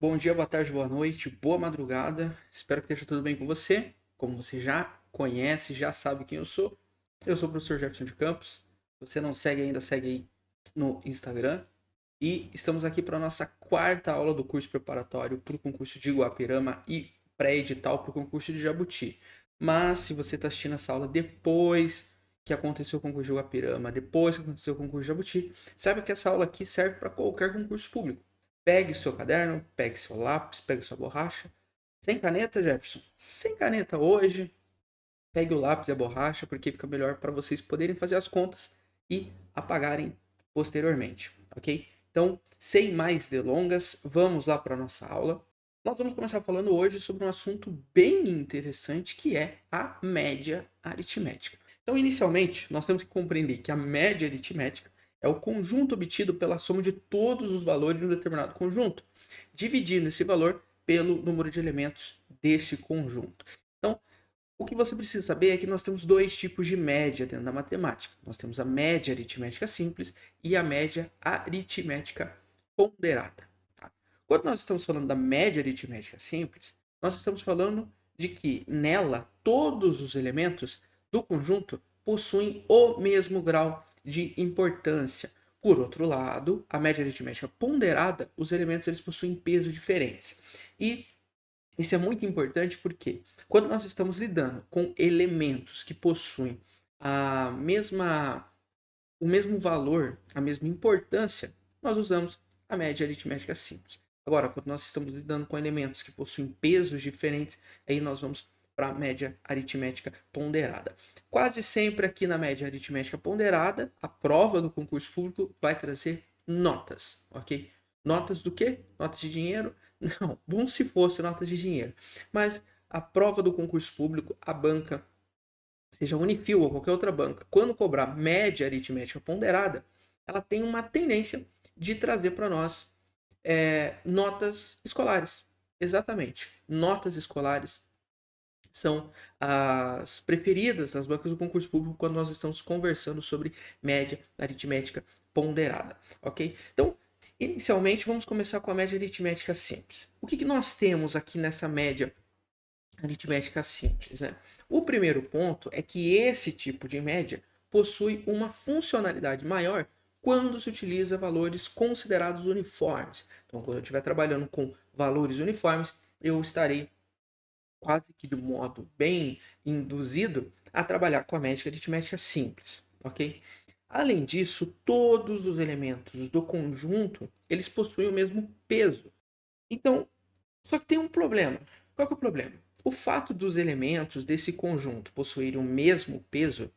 Bom dia, boa tarde, boa noite, boa madrugada. Espero que esteja tudo bem com você. Como você já conhece, já sabe quem eu sou o professor Jefferson de Campos. Se você não segue ainda, segue aí no Instagram. E estamos aqui para a nossa quarta aula do curso preparatório para o concurso de Guapirama e pré-edital para o concurso de Jabuti. Mas se você está assistindo essa aula depois que aconteceu o concurso de Guapirama, depois que aconteceu o concurso de Jabuti, saiba que essa aula aqui serve para qualquer concurso público. Pegue seu caderno, pegue seu lápis, pegue sua borracha. Sem caneta, Jefferson? Sem caneta hoje. Pegue o lápis e a borracha, porque fica melhor para vocês poderem fazer as contas e apagarem posteriormente, ok? Então, sem mais delongas, vamos lá para a nossa aula. Nós vamos começar falando hoje sobre um assunto bem interessante, que é a média aritmética. Então, inicialmente, nós temos que compreender que a média aritmética é o conjunto obtido pela soma de todos os valores de um determinado conjunto, dividindo esse valor pelo número de elementos desse conjunto. Então, o que você precisa saber é que nós temos dois tipos de média dentro da matemática. Nós temos a média aritmética simples e a média aritmética ponderada. Tá? Quando nós estamos falando da média aritmética simples, nós estamos falando de que nela todos os elementos do conjunto possuem o mesmo grau de importância. Por outro lado, a média aritmética ponderada, os elementos eles possuem pesos diferentes. E isso é muito importante porque quando nós estamos lidando com elementos que possuem a mesma, o mesmo valor, a mesma importância, nós usamos a média aritmética simples. Agora, quando nós estamos lidando com elementos que possuem pesos diferentes, aí nós vamos para a média aritmética ponderada. Quase sempre aqui na média aritmética ponderada, a prova do concurso público vai trazer notas, ok? Notas do quê? Notas de dinheiro? Não, bom se fosse notas de dinheiro. Mas a prova do concurso público, a banca, seja a Unifil ou qualquer outra banca, quando cobrar média aritmética ponderada, ela tem uma tendência de trazer para nós notas escolares. Exatamente. Notas escolares são as preferidas nas bancas do concurso público quando nós estamos conversando sobre média aritmética ponderada, ok? Então, inicialmente, vamos começar com a média aritmética simples. O que nós temos aqui nessa média aritmética simples, né? O primeiro ponto é que esse tipo de média possui uma funcionalidade maior quando se utiliza valores considerados uniformes. Então, quando eu estiver trabalhando com valores uniformes, eu estarei quase que de modo bem induzido a trabalhar com a média aritmética simples, ok? Além disso, todos os elementos do conjunto, eles possuem o mesmo peso. Então, só que tem um problema. Qual que é o problema? O fato dos elementos desse conjunto possuírem o mesmo peso,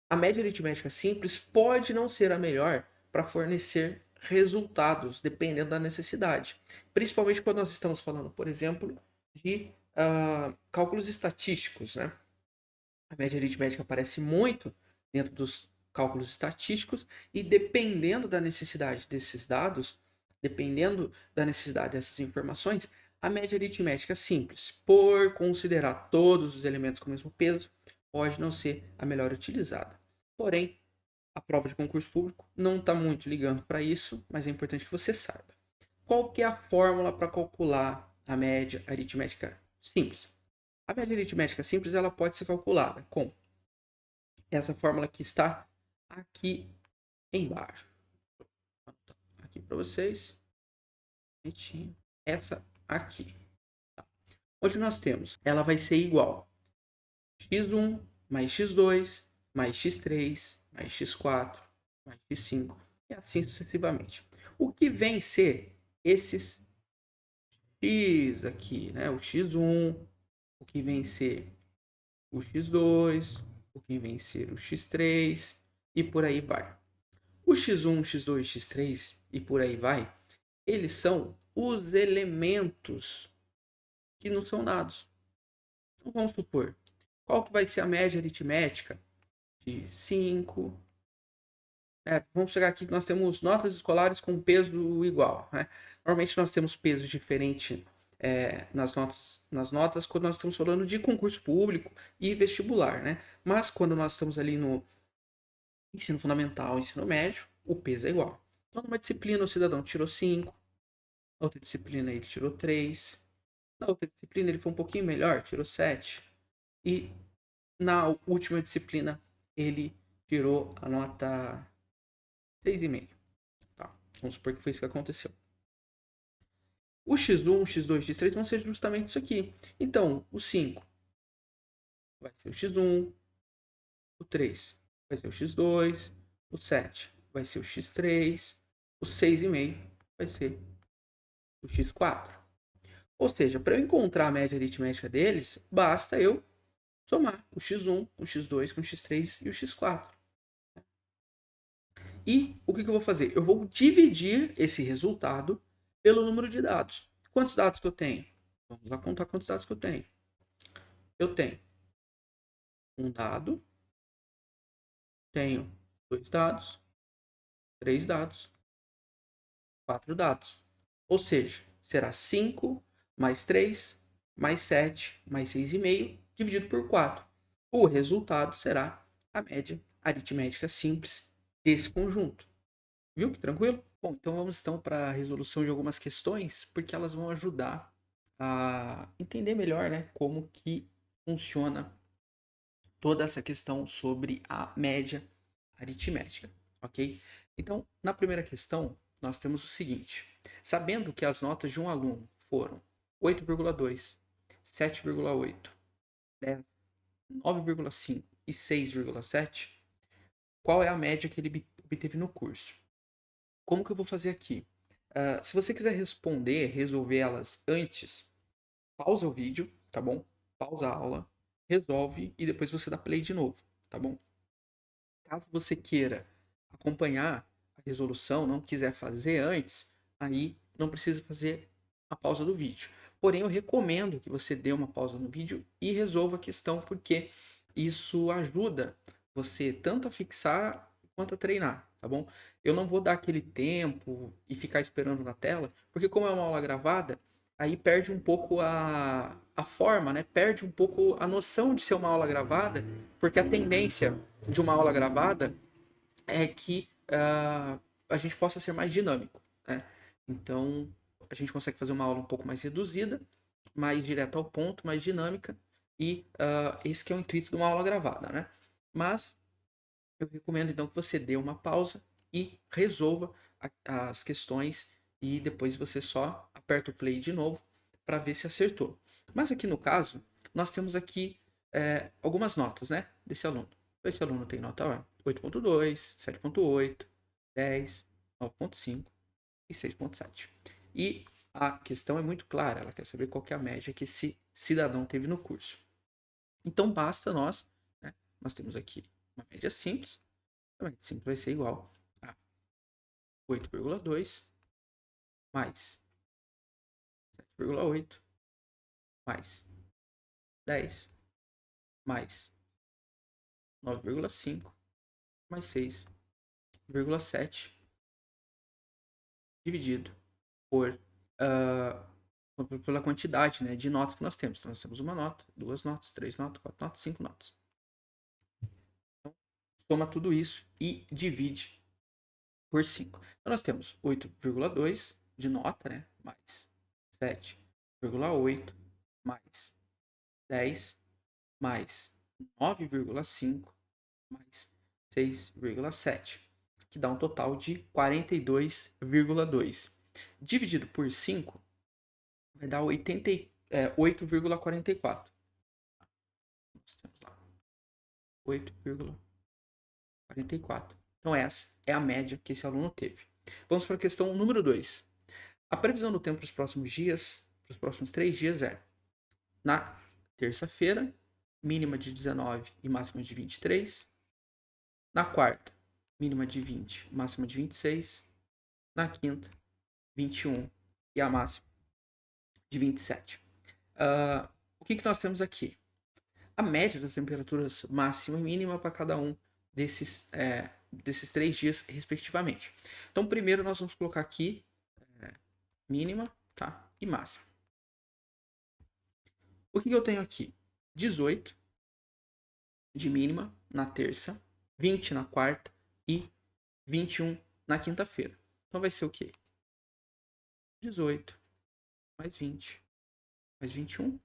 a média aritmética simples pode não ser a melhor para fornecer resultados, dependendo da necessidade. Principalmente quando nós estamos falando, por exemplo, de cálculos estatísticos, né? A média aritmética aparece muito dentro dos cálculos estatísticos e dependendo da necessidade desses dados, dependendo da necessidade dessas informações, a média aritmética simples, por considerar todos os elementos com o mesmo peso, pode não ser a melhor utilizada. Porém, a prova de concurso público não está muito ligando para isso, mas é importante que você saiba. Qual que é a fórmula para calcular a média aritmética simples? A média aritmética simples ela pode ser calculada com essa fórmula que está aqui embaixo. Aqui para vocês. Essa aqui. Onde nós temos, ela vai ser igual x1 mais x2 mais x3 mais x4 mais x5 e assim sucessivamente. O que vem ser esses x aqui, né? O x1, o que vem ser o x2, o que vem ser o x3 e por aí vai. O x1, x2, x3 e por aí vai, eles são os elementos que não são dados. Então vamos supor, qual que vai ser a média aritmética de 5? Vamos pegar aqui que nós temos notas escolares com peso igual. Né? Normalmente nós temos peso diferente nas notas quando nós estamos falando de concurso público e vestibular. Né? Mas quando nós estamos ali no ensino fundamental, ensino médio, o peso é igual. Então, numa disciplina, o cidadão tirou 5, Na outra disciplina ele tirou 3. Na outra disciplina ele foi um pouquinho melhor, tirou 7. E na última disciplina ele tirou a nota 6,5. Tá? Vamos supor que foi isso que aconteceu. O X1, X2, X3 vão ser justamente isso aqui. Então, o 5 vai ser o X1, o 3 vai ser o X2, o 7 vai ser o X3, o 6,5 vai ser o X4. Ou seja, para eu encontrar a média aritmética deles, basta eu somar o X1, o X2 com o X3 e o X4. E o que eu vou fazer? Eu vou dividir esse resultado pelo número de dados. Quantos dados que eu tenho? Vamos lá contar quantos dados que eu tenho. Eu tenho um dado, tenho 2 dados, 3 dados, 4 dados. Ou seja, será 5 mais 3 mais 7 mais 6,5 dividido por 4. O resultado será a média aritmética simples desse conjunto. Viu que tranquilo? Bom, então vamos então para a resolução de algumas questões, porque elas vão ajudar a entender melhor, né, como que funciona toda essa questão sobre a média aritmética, ok? Então, na primeira questão, nós temos o seguinte: sabendo que as notas de um aluno foram 8,2, 7,8, 10, 9,5 e 6,7, qual é a média que ele obteve no curso? Como que eu vou fazer aqui? Se você quiser responder, resolver elas antes, pausa o vídeo, tá bom? Pausa a aula, resolve e depois você dá play de novo, tá bom? Caso você queira acompanhar a resolução, não quiser fazer antes, aí não precisa fazer a pausa do vídeo. Porém, eu recomendo que você dê uma pausa no vídeo e resolva a questão, porque isso ajuda você tanto a fixar quanto a treinar, tá bom? Eu não vou dar aquele tempo e ficar esperando na tela, porque como é uma aula gravada, aí perde um pouco a forma, né? Perde um pouco a noção de ser uma aula gravada, porque a tendência de uma aula gravada é que a gente possa ser mais dinâmico, né? Então, a gente consegue fazer uma aula um pouco mais reduzida, mais direta ao ponto, mais dinâmica, e esse que é o intuito de uma aula gravada, né? Mas eu recomendo então que você dê uma pausa e resolva as questões e depois você só aperta o play de novo para ver se acertou. Mas aqui no caso, nós temos aqui algumas notas, né, desse aluno. Esse aluno tem nota 8,2, 7,8, 10, 9,5 e 6,7. E a questão é muito clara, ela quer saber qual que é a média que esse cidadão teve no curso. Então basta nós, né, nós temos aqui uma média simples, a média simples vai ser igual a 8,2 mais 7,8 mais 10 mais 9,5 mais 6,7 dividido por pela quantidade, né, de notas que nós temos. Então, nós temos uma nota, duas notas, três notas, quatro notas, cinco notas. Então, soma tudo isso e divide por 5. Então, nós temos 8,2 de nota, né, mais 7,8 mais 10 mais 9,5 mais 6,7, que dá um total de 42,2. Dividido por 5 vai dar 8,44. Nós temos lá 8,44. Então essa é a média que esse aluno teve. Vamos para a questão número 2. A previsão do tempo para os próximos dias, para os próximos 3 dias é: na terça-feira, mínima de 19 e máxima de 23. Na quarta, mínima de 20, máxima de 26. Na quinta, 21 e a máxima de 27. O que nós temos aqui? A média das temperaturas máxima e mínima para cada um desses 3 dias, respectivamente. Então, primeiro nós vamos colocar aqui mínima, tá? E máxima. O que eu tenho aqui? 18 de mínima na terça, 20 na quarta e 21 na quinta-feira. Então vai ser o quê? 18 mais 20 mais 21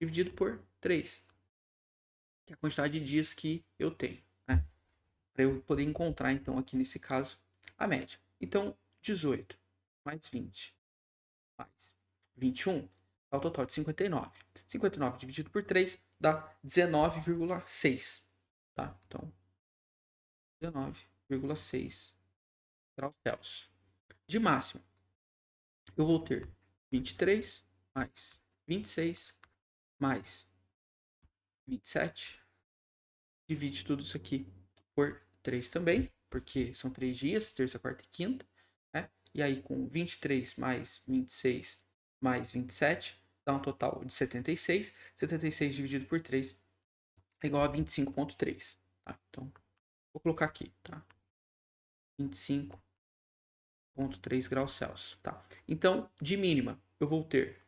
dividido por 3, que é a quantidade de dias que eu tenho, né? Para eu poder encontrar, então, aqui nesse caso, a média. Então, 18 mais 20 mais 21 dá o total de 59. 59 dividido por 3 dá 19,6. Tá? Então, 19,6 graus Celsius. De máxima, eu vou ter 23 mais 26 mais 27. Divide tudo isso aqui por 3 também, porque são 3 dias, terça, quarta e quinta. Né? E aí, com 23 mais 26 mais 27, dá um total de 76. 76 dividido por 3 é igual a 25,3. Tá? Então, vou colocar aqui, tá? 25,3 graus Celsius. Tá? Então, de mínima, eu vou ter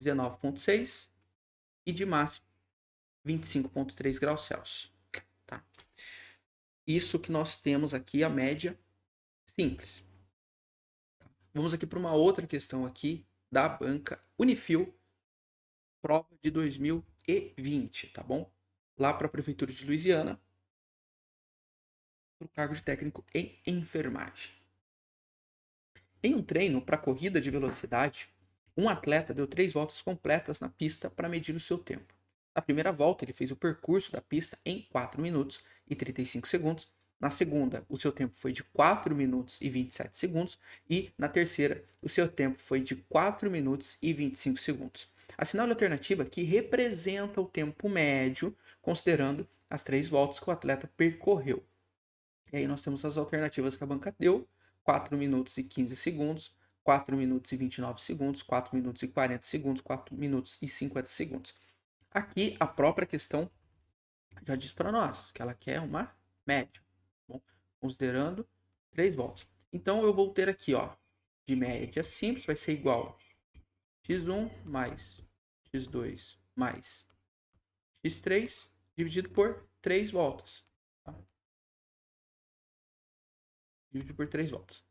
19,6 e de máxima 25,3 graus Celsius. Tá? Isso que nós temos aqui, a média simples. Vamos aqui para uma outra questão aqui da banca Unifil, prova de 2020, tá bom? Lá para a Prefeitura de Louisiana, para o cargo de técnico em enfermagem. Em um treino para corrida de velocidade, um atleta deu 3 voltas completas na pista para medir o seu tempo. Na primeira volta, ele fez o percurso da pista em 4 minutos e 35 segundos. Na segunda, o seu tempo foi de 4 minutos e 27 segundos. E na terceira, o seu tempo foi de 4 minutos e 25 segundos. Assinale a alternativa que representa o tempo médio, considerando as 3 voltas que o atleta percorreu. E aí nós temos as alternativas que a banca deu: 4 minutos e 15 segundos, 4 minutos e 29 segundos, 4 minutos e 40 segundos, 4 minutos e 50 segundos. Aqui a própria questão já diz para nós que ela quer uma média, bom, considerando 3 voltas. Então eu vou ter aqui, ó, de média simples vai ser igual x1 mais x2 mais x3 dividido por 3 voltas. Tá? Dividido por 3 voltas.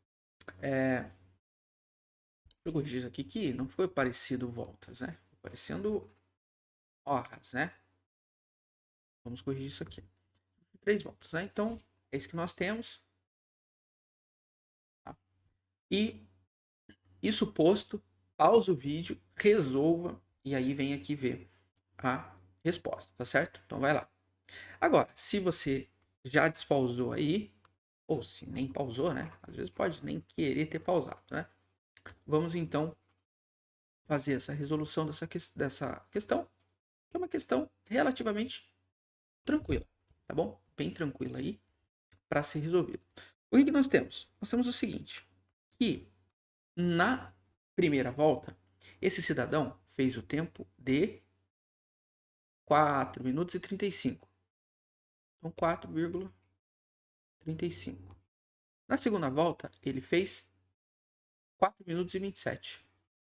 Eu corrigir isso aqui que não foi parecido voltas, né? Foi parecendo horas, né? Vamos corrigir isso aqui. 3 voltas, né? Então, é isso que nós temos. Tá? E isso posto, pausa o vídeo, resolva e aí vem aqui ver a resposta, tá certo? Então vai lá. Agora, se você já despausou aí, ou se nem pausou, né? Às vezes pode nem querer ter pausado, né? Vamos então fazer essa resolução dessa questão, que é uma questão relativamente tranquila, tá bom? Bem tranquila aí para ser resolvido. O que nós temos? Nós temos o seguinte, que na primeira volta, esse cidadão fez o tempo de 4 minutos e 35. Então, 4,35. Na segunda volta, ele fez 4 minutos e 27.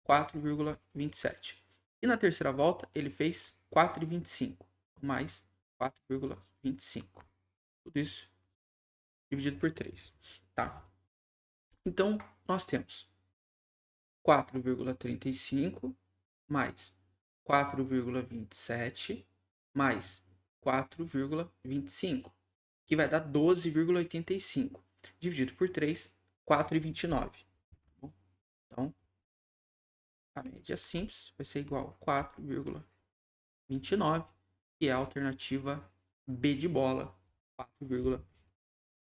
4,27. E na terceira volta, ele fez 4,25. Mais 4,25. Tudo isso dividido por 3. Tá? Então, nós temos 4,35 mais 4,27 mais 4,25, que vai dar 12,85. Dividido por 3, 4,29. Então, a média simples vai ser igual a 4,29, que é a alternativa B de bola.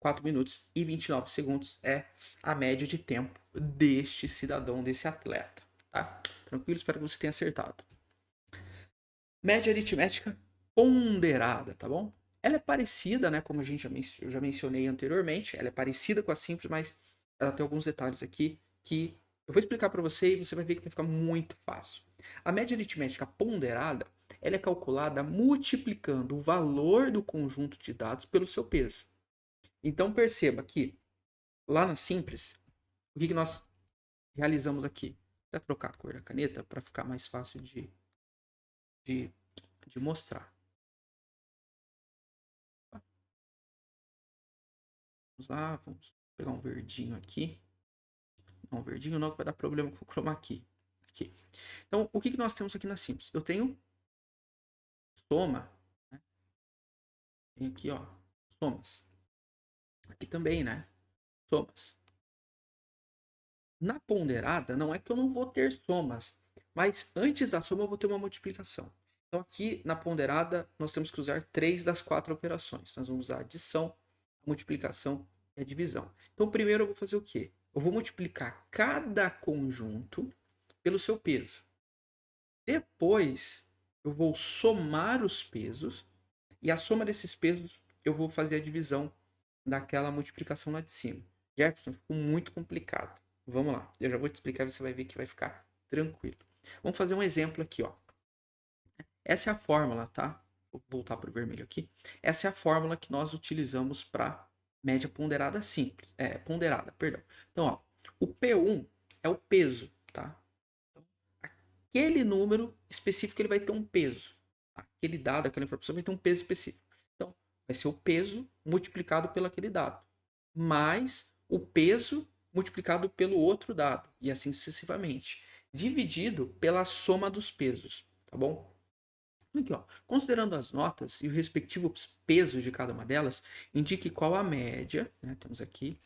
4 minutos e 29 segundos é a média de tempo deste cidadão, desse atleta. Tá? Tranquilo? Espero que você tenha acertado. Média aritmética ponderada, tá bom? Ela é parecida, né? Como eu já mencionei anteriormente, ela é parecida com a simples, mas ela tem alguns detalhes aqui que eu vou explicar para você e você vai ver que vai ficar muito fácil. A média aritmética ponderada, ela é calculada multiplicando o valor do conjunto de dados pelo seu peso. Então perceba que lá na simples, o que nós realizamos aqui? Vou trocar a cor da caneta para ficar mais fácil de mostrar. Vamos lá, vamos pegar um verdinho aqui. Não, verdinho não, que vai dar problema com o chroma key. Aqui. Então, o que nós temos aqui na Simples? Eu tenho soma, né? Tem aqui, ó, somas. Aqui também, né? Somas. Na ponderada, não é que eu não vou ter somas, mas antes da soma eu vou ter uma multiplicação. Então aqui na ponderada nós temos que usar 3 das 4 operações. Nós vamos usar a adição, a multiplicação e a divisão. Então primeiro eu vou fazer o quê? Eu vou multiplicar cada conjunto pelo seu peso. Depois eu vou somar os pesos e a soma desses pesos eu vou fazer a divisão daquela multiplicação lá de cima. Jefferson, ficou muito complicado. Vamos lá, eu já vou te explicar, você vai ver que vai ficar tranquilo. Vamos fazer um exemplo aqui, ó. Essa é a fórmula, tá? Vou voltar para o vermelho aqui. Essa é a fórmula que nós utilizamos para média ponderada simples. Ponderada, perdão. Então, ó, o P1 é o peso, tá? Aquele número específico ele vai ter um peso. Aquele dado, aquela informação vai ter um peso específico. Então, vai ser o peso multiplicado pelo aquele dado, mais o peso multiplicado pelo outro dado, e assim sucessivamente, dividido pela soma dos pesos, tá bom? Aqui, ó. Considerando as notas e o respectivo peso de cada uma delas, indique qual a média, né? Temos aqui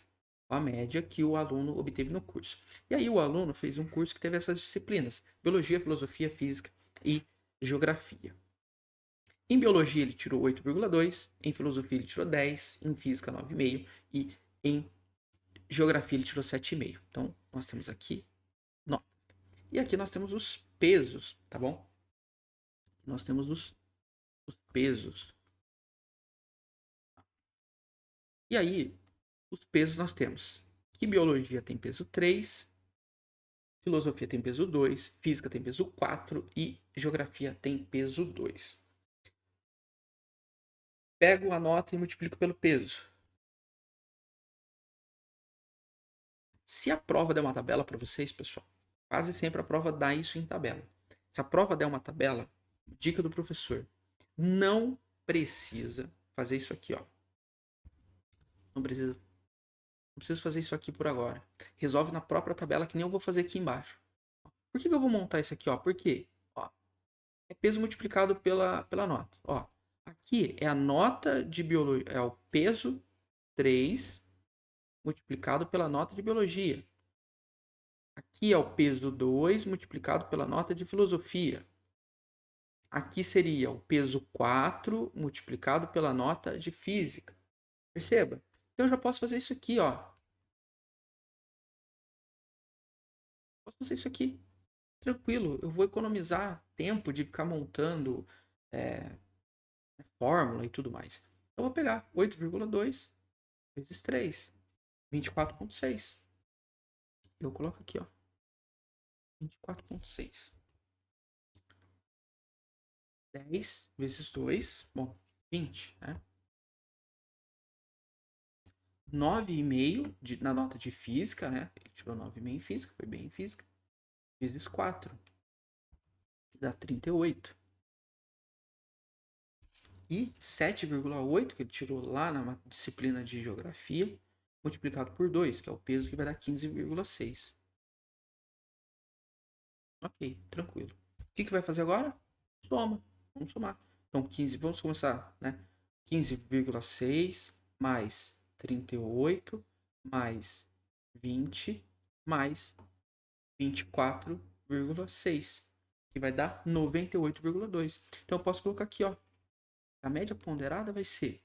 a média que o aluno obteve no curso. E aí o aluno fez um curso que teve essas disciplinas: biologia, filosofia, física e geografia. Em biologia ele tirou 8,2, em filosofia ele tirou 10, em física 9,5 e em geografia ele tirou 7,5. Então nós temos aqui nota. E aqui nós temos os pesos, tá bom? Nós temos os pesos. E aí, os pesos nós temos que biologia tem peso 3, filosofia tem peso 2, física tem peso 4 e geografia tem peso 2. Pego a nota e multiplico pelo peso. Se a prova der uma tabela para vocês, pessoal, quase sempre a prova dá isso em tabela. Se a prova der uma tabela, dica do professor, não precisa fazer isso aqui, ó. Não precisa fazer isso aqui por agora. Resolve na própria tabela que nem eu vou fazer aqui embaixo. Por que eu vou montar isso aqui, ó? Porque, ó, é peso multiplicado pela nota. Ó, aqui é a nota de biologia, é o peso 3 multiplicado pela nota de biologia. Aqui é o peso 2 multiplicado pela nota de filosofia. Aqui seria o peso 4 multiplicado pela nota de física. Perceba? Então eu já posso fazer isso aqui, ó. Posso fazer isso aqui. Tranquilo. Eu vou economizar tempo de ficar montando fórmula e tudo mais. Eu vou pegar 8,2 vezes 3, 24,6. Eu coloco aqui, ó, 24,6. 10 vezes 2, bom, 20, né? 9,5 na nota de física, né? Ele tirou 9,5 em física, foi bem em física. Vezes 4, que dá 38. E 7,8, que ele tirou lá na disciplina de geografia, multiplicado por 2, que é o peso que vai dar 15,6. Ok, tranquilo. O que vai fazer agora? Soma. Vamos somar. Então, 15, vamos começar, né? 15,6 mais 38 mais 20 mais 24,6, que vai dar 98,2. Então, eu posso colocar aqui, ó. A média ponderada vai ser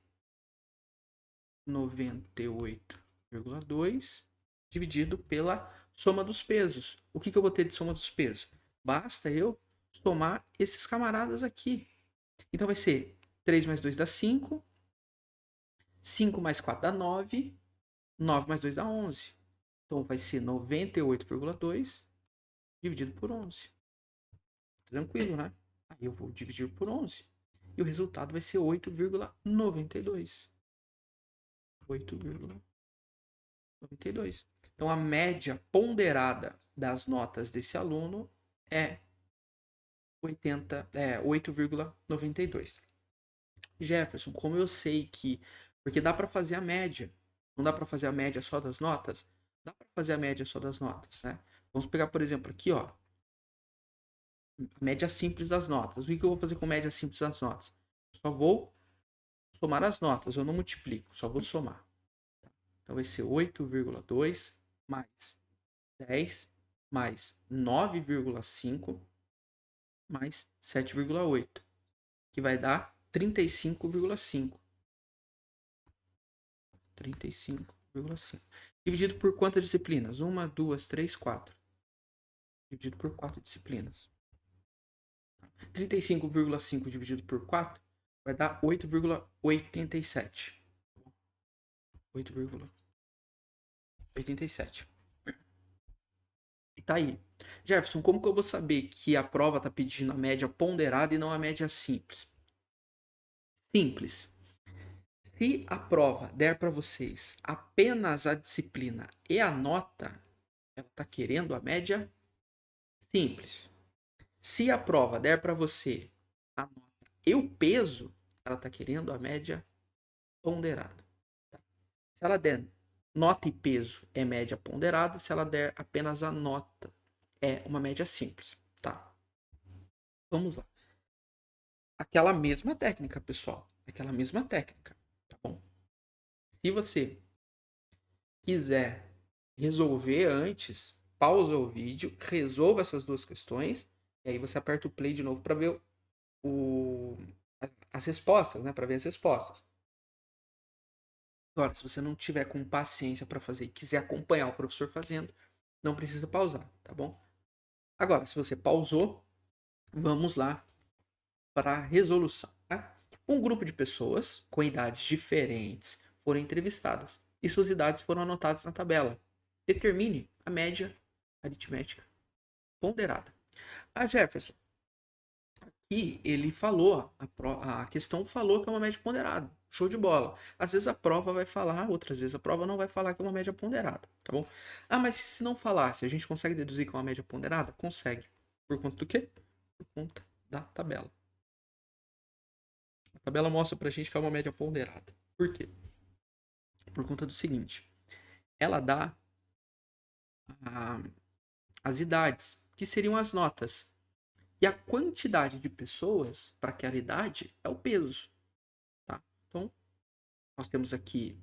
98,2 dividido pela soma dos pesos. O que eu vou ter de soma dos pesos? Basta eu somar esses camaradas aqui. Então vai ser 3 mais 2 dá 5, 5 mais 4 dá 9, 9 mais 2 dá 11. Então vai ser 98,2 dividido por 11. Tranquilo, né? Aí eu vou dividir por 11. E o resultado vai ser 8,92. 8,92. Então a média ponderada das notas desse aluno é 8,92. Jefferson, como eu sei que... Porque dá para fazer a média. Não dá para fazer a média só das notas? dá para fazer a média só das notas, né? Vamos pegar, por exemplo, aqui, ó, a média simples das notas. O que eu vou fazer com a média simples das notas? Só vou somar as notas, eu não multiplico, só vou somar. Então vai ser 8,2 mais 10 mais 9,5 mais 7,8, que vai dar 35,5. 35,5. Dividido por quantas disciplinas? 1, 2, 3, 4. Dividido por 4 disciplinas. 35,5 dividido por 4 vai dar 8,87. 8,87. E tá aí. Jefferson, como que eu vou saber que a prova tá pedindo a média ponderada e não a média simples? Simples. Se a prova der para vocês apenas a disciplina e a nota, ela tá querendo a média simples. Se a prova der para você a nota e o peso, ela tá querendo a média ponderada. Tá? Se ela der nota e peso, é média ponderada. Se ela der apenas a nota, é uma média simples. Tá? Vamos lá. Aquela mesma técnica, pessoal. Aquela mesma técnica. Tá bom? Se você quiser resolver antes, pausa o vídeo, resolva essas duas questões, e aí você aperta o play de novo para ver as respostas, né? Para ver as respostas. Agora, se você não tiver com paciência para fazer e quiser acompanhar o professor fazendo, não precisa pausar, tá bom? Agora, se você pausou, vamos lá para a resolução. Tá? Um grupo de pessoas com idades diferentes foram entrevistadas e suas idades foram anotadas na tabela. Determine a média aritmética ponderada. A Jefferson, aqui ele falou, a questão falou que é uma média ponderada. Show de bola. Às vezes a prova vai falar, outras vezes a prova não vai falar que é uma média ponderada, tá bom? Ah, mas se não falasse, a gente consegue deduzir que é uma média ponderada? Consegue. Por conta do quê? Por conta da tabela. A tabela mostra pra gente que é uma média ponderada. Por quê? Por conta do seguinte. Ela dá as idades, que seriam as notas. E a quantidade de pessoas para aquela idade é o peso. Tá? Então, nós temos aqui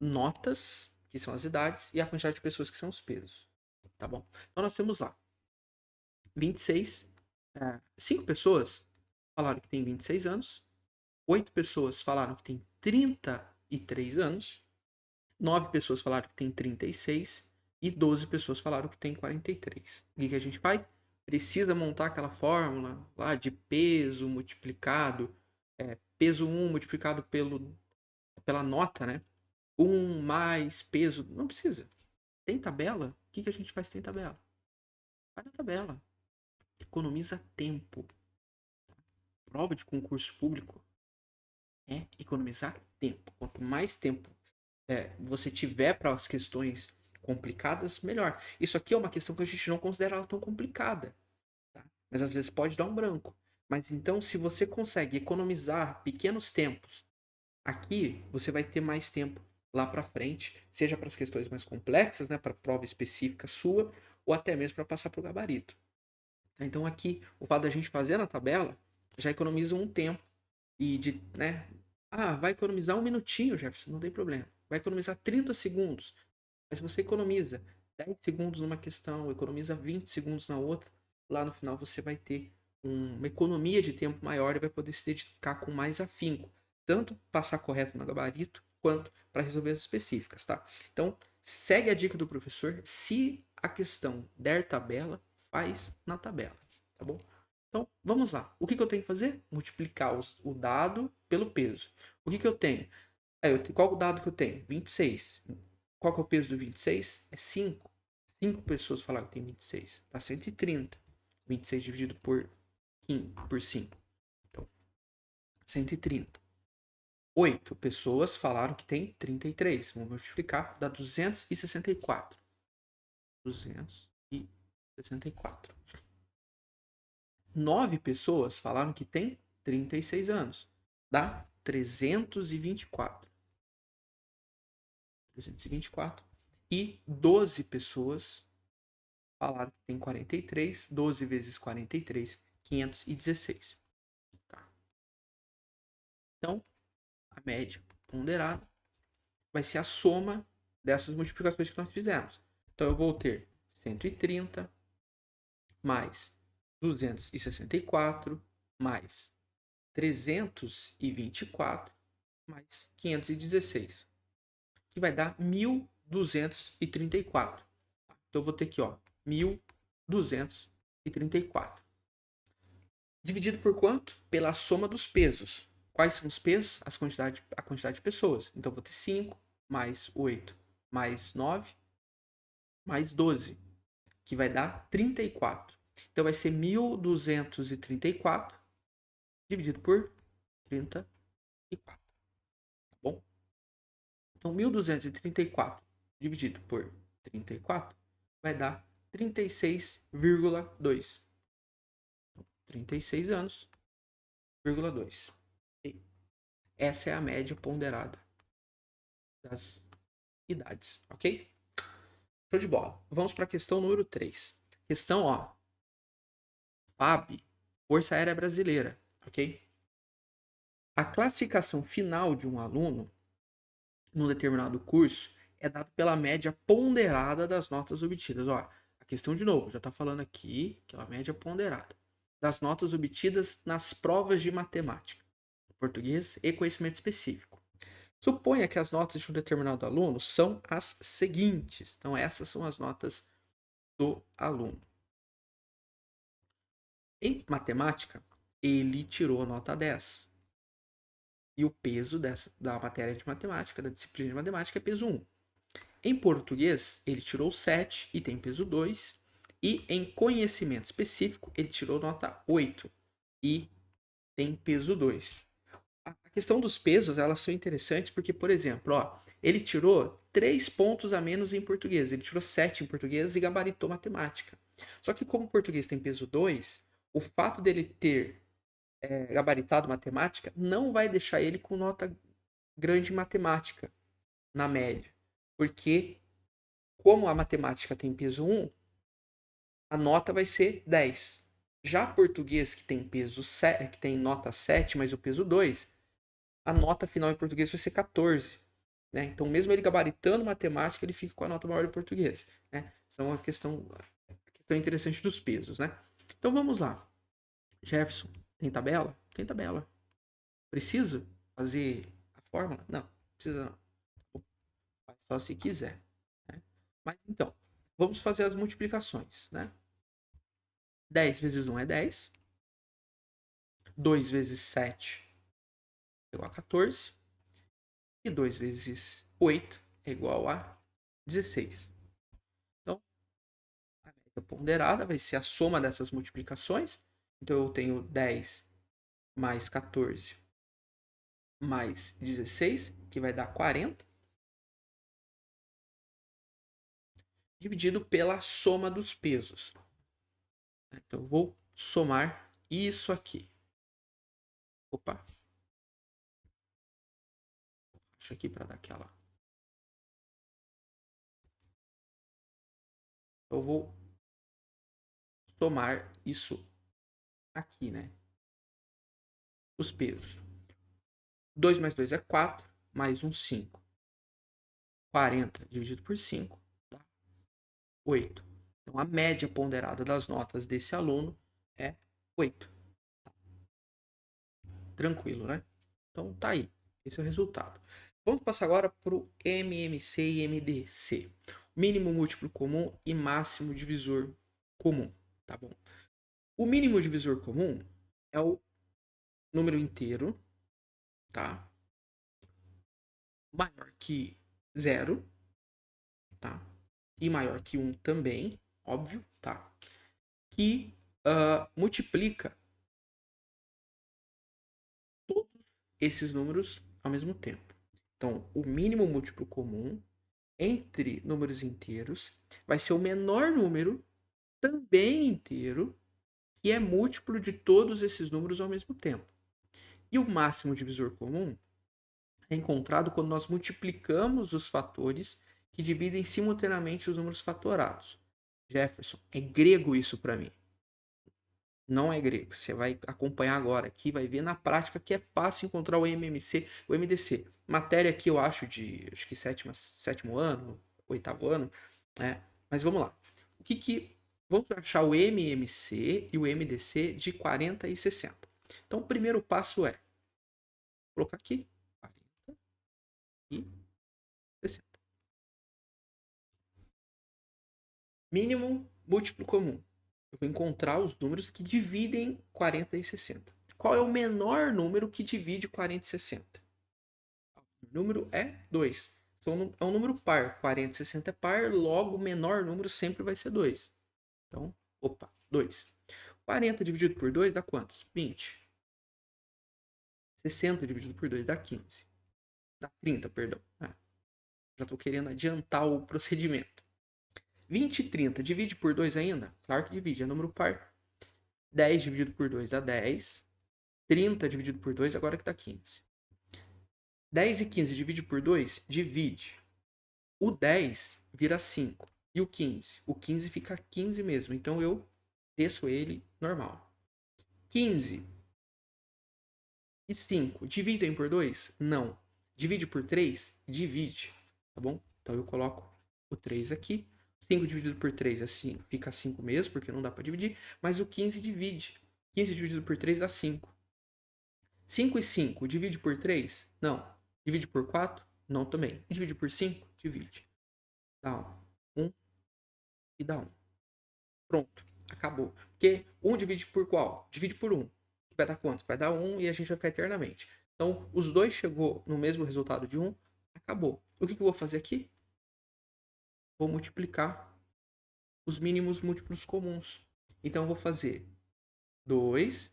notas, que são as idades, e a quantidade de pessoas, que são os pesos. Tá bom? Então, nós temos lá 26. 5 pessoas falaram que tem 26 anos. 8 pessoas falaram que tem 33 anos. 9 pessoas falaram que tem 36. E 12 pessoas falaram que tem 43. O que a gente faz? Precisa montar aquela fórmula lá de peso multiplicado, peso 1 multiplicado pela nota, né? 1 mais peso. Não precisa. Tem tabela? O que a gente faz sem tabela? Vai na tabela. Economiza tempo. Prova de concurso público é economizar tempo. Quanto mais tempo você tiver para as questões complicadas, melhor. Isso aqui é uma questão que a gente não considera ela tão complicada. Tá? Mas às vezes pode dar um branco. Mas então, se você consegue economizar pequenos tempos aqui, você vai ter mais tempo lá para frente, seja para as questões mais complexas, né, para prova específica sua, ou até mesmo para passar para o gabarito. Então aqui, o fato da gente fazer na tabela já economiza um tempo e né, vai economizar um minutinho, Jefferson, não tem problema. Vai economizar 30 segundos. Mas se você economiza 10 segundos numa questão, economiza 20 segundos na outra, lá no final você vai ter uma economia de tempo maior e vai poder se dedicar com mais afinco. Tanto passar correto no gabarito, quanto para resolver as específicas, tá? Então, segue a dica do professor. Se a questão der tabela, faz na tabela, tá bom? Então, vamos lá. O que eu tenho que fazer? Multiplicar o dado pelo peso. O que eu tenho? Qual o dado que eu tenho? 26. Qual que é o peso do 26? É 5. 5 pessoas falaram que tem 26. Dá 130. 26 dividido por 5. Então, 130. 8 pessoas falaram que tem 33. Vamos multiplicar, dá 264. 264. 9 pessoas falaram que tem 36 anos. Dá 324. 324. e 12 pessoas falaram que tem 43. 12 vezes 43, 516. Tá? Então, a média ponderada vai ser a soma dessas multiplicações que nós fizemos. Então, eu vou ter 130 mais 264 mais 324 mais 516, que vai dar 1.234. Então, eu vou ter aqui, ó, 1.234. Dividido por quanto? Pela soma dos pesos. Quais são os pesos? A quantidade de pessoas. Então, eu vou ter 5 mais 8 mais 9 mais 12, que vai dar 34. Então, vai ser 1.234 dividido por 34. Tá bom? Então, 1.234 dividido por 34 vai dar 36,2. 36 anos, 2. Essa é a média ponderada das idades, ok? Show de bola. Vamos para a questão número 3. Questão, ó. FAB, Força Aérea Brasileira, ok? A classificação final de um aluno num determinado curso é dada pela média ponderada das notas obtidas. Ó, a questão de novo, já está falando aqui que é a média ponderada das notas obtidas nas provas de matemática, português e conhecimento específico. Suponha que as notas de um determinado aluno são as seguintes. Então, essas são as notas do aluno. Em matemática, ele tirou nota 10. E o peso da matéria de matemática, da disciplina de matemática, é peso 1. Em português, ele tirou 7 e tem peso 2. E em conhecimento específico, ele tirou nota 8 e tem peso 2. A questão dos pesos, elas são interessantes porque, por exemplo, ó, ele tirou 3 pontos a menos em português. Ele tirou 7 em português e gabaritou matemática. Só que como o português tem peso 2, o fato dele ter gabaritado matemática não vai deixar ele com nota grande em matemática na média. Porque como a matemática tem peso 1, a nota vai ser 10. Já português que tem peso 7, que tem nota 7, mas o peso 2, a nota final em português vai ser 14. Né? Então, mesmo ele gabaritando matemática, ele fica com a nota maior em português. Né? Isso é uma questão interessante dos pesos. Né? Então, vamos lá. Jefferson, tem tabela? Tem tabela. Preciso fazer a fórmula? Não, precisa não. Faz só se quiser. Né? Mas, então, vamos fazer as multiplicações. Né? 10 vezes 1 é 10. 2 vezes 7 é igual a 14. E 2 vezes 8 é igual a 16. Então, a média ponderada vai ser a soma dessas multiplicações. Então, eu tenho 10 mais 14 mais 16, que vai dar 40. Dividido pela soma dos pesos. Então, eu vou somar isso aqui. Opa. Deixa aqui para dar aquela. Eu vou somar isso aqui, né? Os pesos. 2 mais 2 é 4, mais 1, 5. 40 dividido por 5 dá 8. Então, a média ponderada das notas desse aluno é 8. Tranquilo, né? Então, tá aí. Esse é o resultado. Vamos passar agora para o MMC e MDC. Mínimo múltiplo comum e máximo divisor comum. Tá bom? O mínimo divisor comum é o número inteiro, tá? Maior que 0, tá? E maior que 1 também, óbvio, tá? Que multiplica todos esses números ao mesmo tempo. Então, o mínimo múltiplo comum entre números inteiros vai ser o menor número, também inteiro, que é múltiplo de todos esses números ao mesmo tempo. E o máximo divisor comum é encontrado quando nós multiplicamos os fatores que dividem simultaneamente os números fatorados. Jefferson, é grego isso para mim. Não é grego. Você vai acompanhar agora aqui, vai ver na prática que é fácil encontrar o MMC, o MDC. Matéria aqui eu acho acho que sétimo ano, oitavo ano, né? Mas vamos lá. Vamos achar o MMC e o MDC de 40 e 60. Então o primeiro passo é colocar aqui 40 e 60. Mínimo múltiplo comum. Eu vou encontrar os números que dividem 40 e 60. Qual é o menor número que divide 40 e 60? O número é 2. É um número par. 40 e 60 é par, logo o menor número sempre vai ser 2. Então, 2. 40 dividido por 2 dá quantos? 20. 60 dividido por 2 dá 15. Dá 30, perdão. Já estou querendo adiantar o procedimento. 20 e 30 divide por 2 ainda? Claro que divide, é número par. 10 dividido por 2 dá 10. 30 dividido por 2 agora que dá 15. 10 e 15 divide por 2? Divide. O 10 vira 5. E o 15? O 15 fica 15 mesmo. Então eu desço ele normal. 15 e 5 dividem por 2? Não. Divide por 3? Divide. Tá bom? Então eu coloco o 3 aqui. 5 dividido por 3 assim, fica 5 mesmo, porque não dá para dividir. Mas o 15 divide. 15 dividido por 3 dá 5. 5 e 5 divide por 3? Não. Divide por 4? Não também. Divide por 5? Divide. Dá 1 e dá 1. Pronto. Acabou. Porque 1 divide por qual? Divide por 1. Vai dar quanto? Vai dar 1 e a gente vai ficar eternamente. Então, os dois chegou no mesmo resultado de 1. Acabou. O que eu vou fazer aqui? Vou multiplicar os mínimos múltiplos comuns. Então, eu vou fazer 2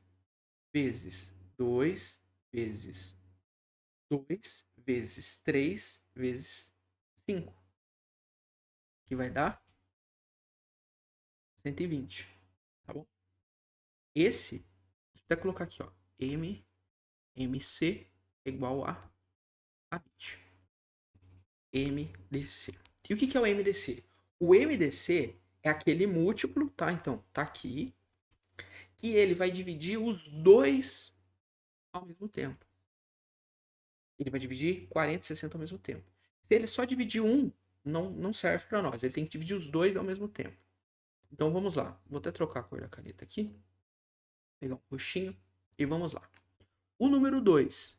vezes 2 vezes 2 vezes 3 vezes 5. Que vai dar 120. Tá bom? Esse, deixa eu até colocar aqui, ó. MC igual a 20. MDC. E o que é o MDC? O MDC é aquele múltiplo, tá? Então, tá aqui. Que ele vai dividir os dois ao mesmo tempo. Ele vai dividir 40 e 60 ao mesmo tempo. Se ele só dividir um, não serve para nós. Ele tem que dividir os dois ao mesmo tempo. Então, vamos lá. Vou até trocar a cor da caneta aqui. Pegar um roxinho. E vamos lá. O número 2.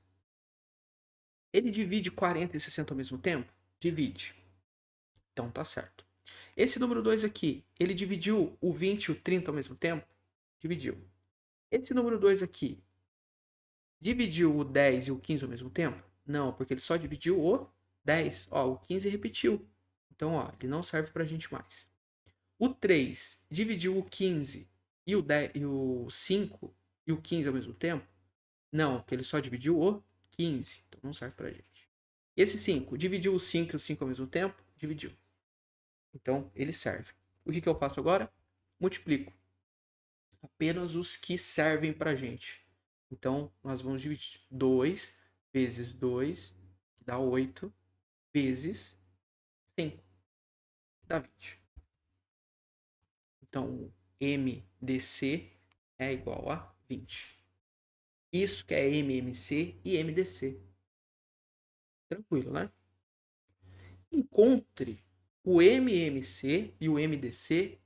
Ele divide 40 e 60 ao mesmo tempo? Divide. Então, tá certo. Esse número 2 aqui, ele dividiu o 20 e o 30 ao mesmo tempo? Dividiu. Esse número 2 aqui, dividiu o 10 e o 15 ao mesmo tempo? Não, porque ele só dividiu o 10. Ó, o 15 repetiu. Então, ó, ele não serve pra gente mais. O 3 dividiu o 15 e o 10, e o 5 e o 15 ao mesmo tempo? Não, porque ele só dividiu o 15. Então, não serve pra gente. Esse 5 dividiu o 5 e o 5 ao mesmo tempo? Dividiu. Então, ele serve. O que eu faço agora? Multiplico apenas os que servem para a gente. Então, nós vamos dividir 2 vezes 2, que dá 8, vezes 5, que dá 20. Então, MDC é igual a 20. Isso que é MMC e MDC. Tranquilo, né? Encontre o MMC e o MDC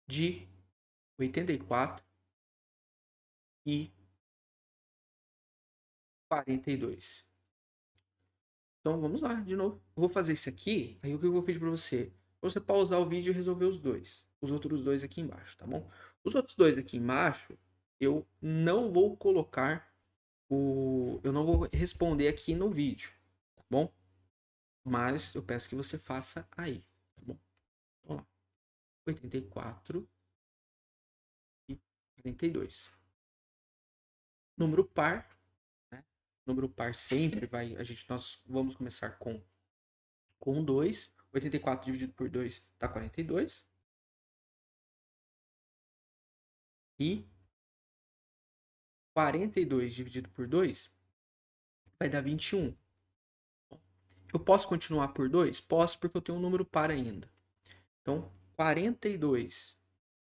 de 84 e 42. Então vamos lá, de novo. Eu vou fazer isso aqui, aí o que eu vou pedir para você? Você pausar o vídeo e resolver os dois. Os outros dois aqui embaixo, tá bom? Os outros dois aqui embaixo, eu não vou colocar eu não vou responder aqui no vídeo, tá bom? Mas eu peço que você faça aí, tá bom? Vamos lá. 84 e 42. Número par, né? Número par sempre vai, nós vamos começar com 2. 84 dividido por 2 dá 42. E 42 dividido por 2 vai dar 21. Eu posso continuar por 2? Posso, porque eu tenho um número par ainda. Então, 42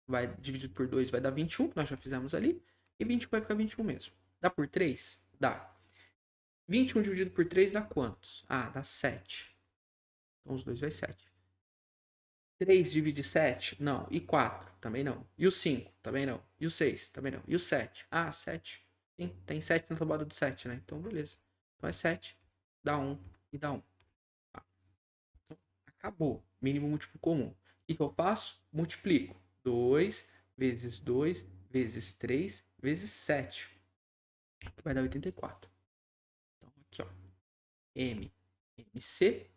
vai dividido por 2 vai dar 21, que nós já fizemos ali. E 21 vai ficar 21 mesmo. Dá por 3? Dá. 21 dividido por 3 dá quantos? Ah, dá 7. Então, os dois vai 7. 3 divide 7? Não. E 4? Também não. E o 5? Também não. E o 6? Também não. E o 7? Ah, 7. Sim, tem 7 na tabuada do 7, né? Então, beleza. Então é 7, dá 1 e dá 1. Tá. Então, acabou. Mínimo múltiplo comum. O que eu faço? Multiplico. 2 vezes 2 vezes 3 vezes 7. Que vai dar 84. Então, aqui, ó. MC.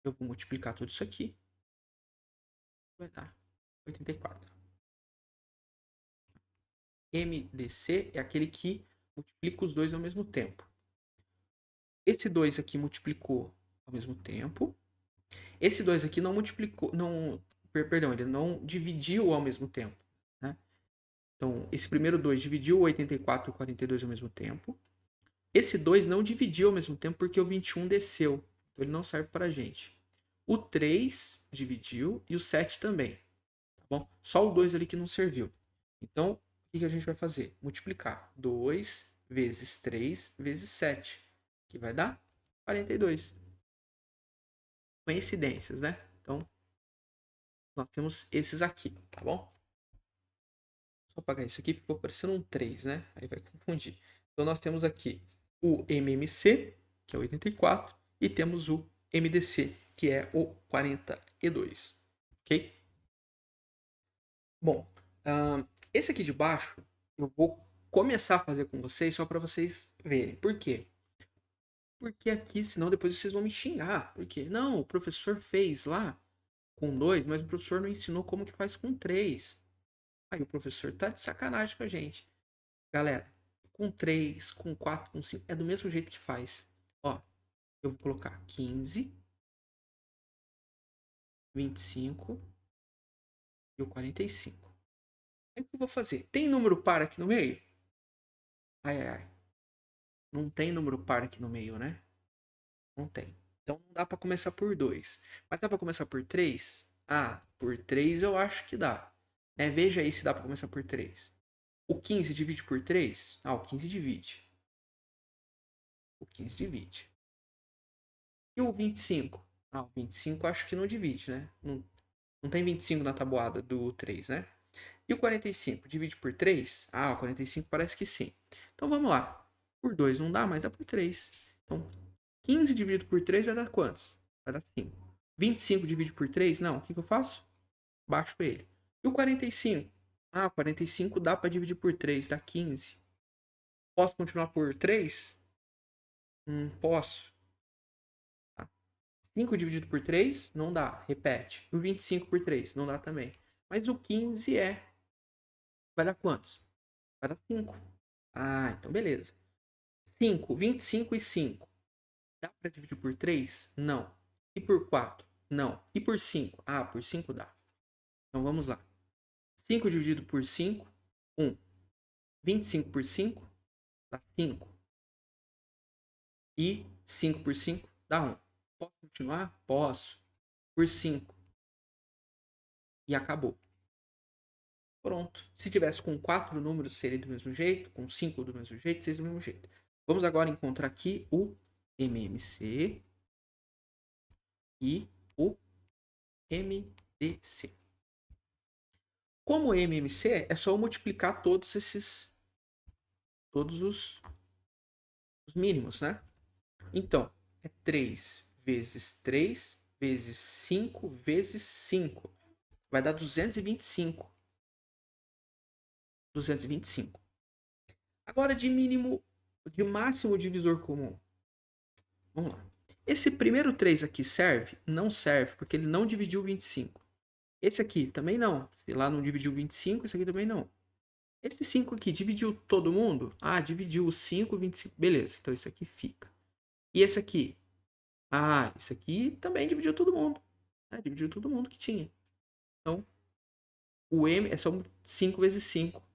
Eu vou multiplicar tudo isso aqui. Vai dar 84. MDC é aquele que multiplica os dois ao mesmo tempo. Esse 2 aqui multiplicou ao mesmo tempo. Esse 2 aqui não multiplicou, perdão, ele não dividiu ao mesmo tempo, né? Então, esse primeiro 2 dividiu o 84 e o 42 ao mesmo tempo. Esse 2 não dividiu ao mesmo tempo porque o 21 desceu. Então, ele não serve para a gente. O 3 dividiu e o 7 também. Tá bom? Só o 2 ali que não serviu. Então, o que a gente vai fazer? Multiplicar 2 vezes 3 vezes 7, que vai dar 42. Coincidências, né? Então, nós temos esses aqui, tá bom? Só apagar isso aqui, ficou parecendo um 3, né? Aí vai confundir. Então, nós temos aqui o MMC, que é o 84, e temos o MDC, que é o 42, ok? Bom, esse aqui de baixo, eu vou começar a fazer com vocês só para vocês verem. Por quê? Porque aqui, senão depois vocês vão me xingar. Porque, não, o professor fez lá com 2, mas o professor não ensinou como que faz com 3. Aí o professor tá de sacanagem com a gente. Galera, com 3, com 4, com 5, é do mesmo jeito que faz. Ó, eu vou colocar 15, 25 e o 45. Aí o que eu vou fazer? Tem número par aqui no meio? Ai, ai, ai. Não tem número par aqui no meio, né? Não tem. Então não dá para começar por 2. Mas dá para começar por 3? Ah, por 3 eu acho que dá. Né? Veja aí se dá para começar por 3. O 15 divide por 3? Ah, o 15 divide. O 15 divide. E o 25? Ah, o 25 acho que não divide, né? Não tem 25 na tabuada do 3, né? E o 45? Divide por 3? Ah, o 45 parece que sim. Então vamos lá. Por 2 não dá, mas dá por 3. Então 15 dividido por 3 vai dar quantos? Vai dar 5. 25 dividido por 3? Não. O que eu faço? Baixo ele. E o 45? Ah, 45 dá para dividir por 3, dá 15. Posso continuar por 3? Posso. Tá. 5 dividido por 3? Não dá. Repete. E o 25 por 3? Não dá também. Mas o 15 vai dar quantos? Vai dar 5. Ah, então beleza. 5, 25 e 5. Dá para dividir por 3? Não. E por 4? Não. E por 5? Ah, por 5 dá. Então vamos lá. 5 dividido por 5, 1. 25 por 5 dá 5. E 5 por 5 dá 1. Posso continuar? Posso. Por 5. E acabou. Pronto. Se tivesse com 4 números, seria do mesmo jeito. Com 5 do mesmo jeito, seria do mesmo jeito. Vamos agora encontrar aqui o MMC e o MDC. Como MMC, é só eu multiplicar todos os mínimos, né? Então, é 3 vezes 3 vezes 5 vezes 5. Vai dar 225. 225. Agora de máximo divisor comum. Vamos lá. Esse primeiro 3 aqui serve? Não serve, porque ele não dividiu 25. Esse aqui também não. Se lá não dividiu 25, esse aqui também não. Esse 5 aqui dividiu todo mundo? Ah, dividiu o 5, 25. Beleza, então isso aqui fica. E esse aqui? Ah, esse aqui também dividiu todo mundo. Dividiu todo mundo que tinha. Então, o M é só 5 vezes 5,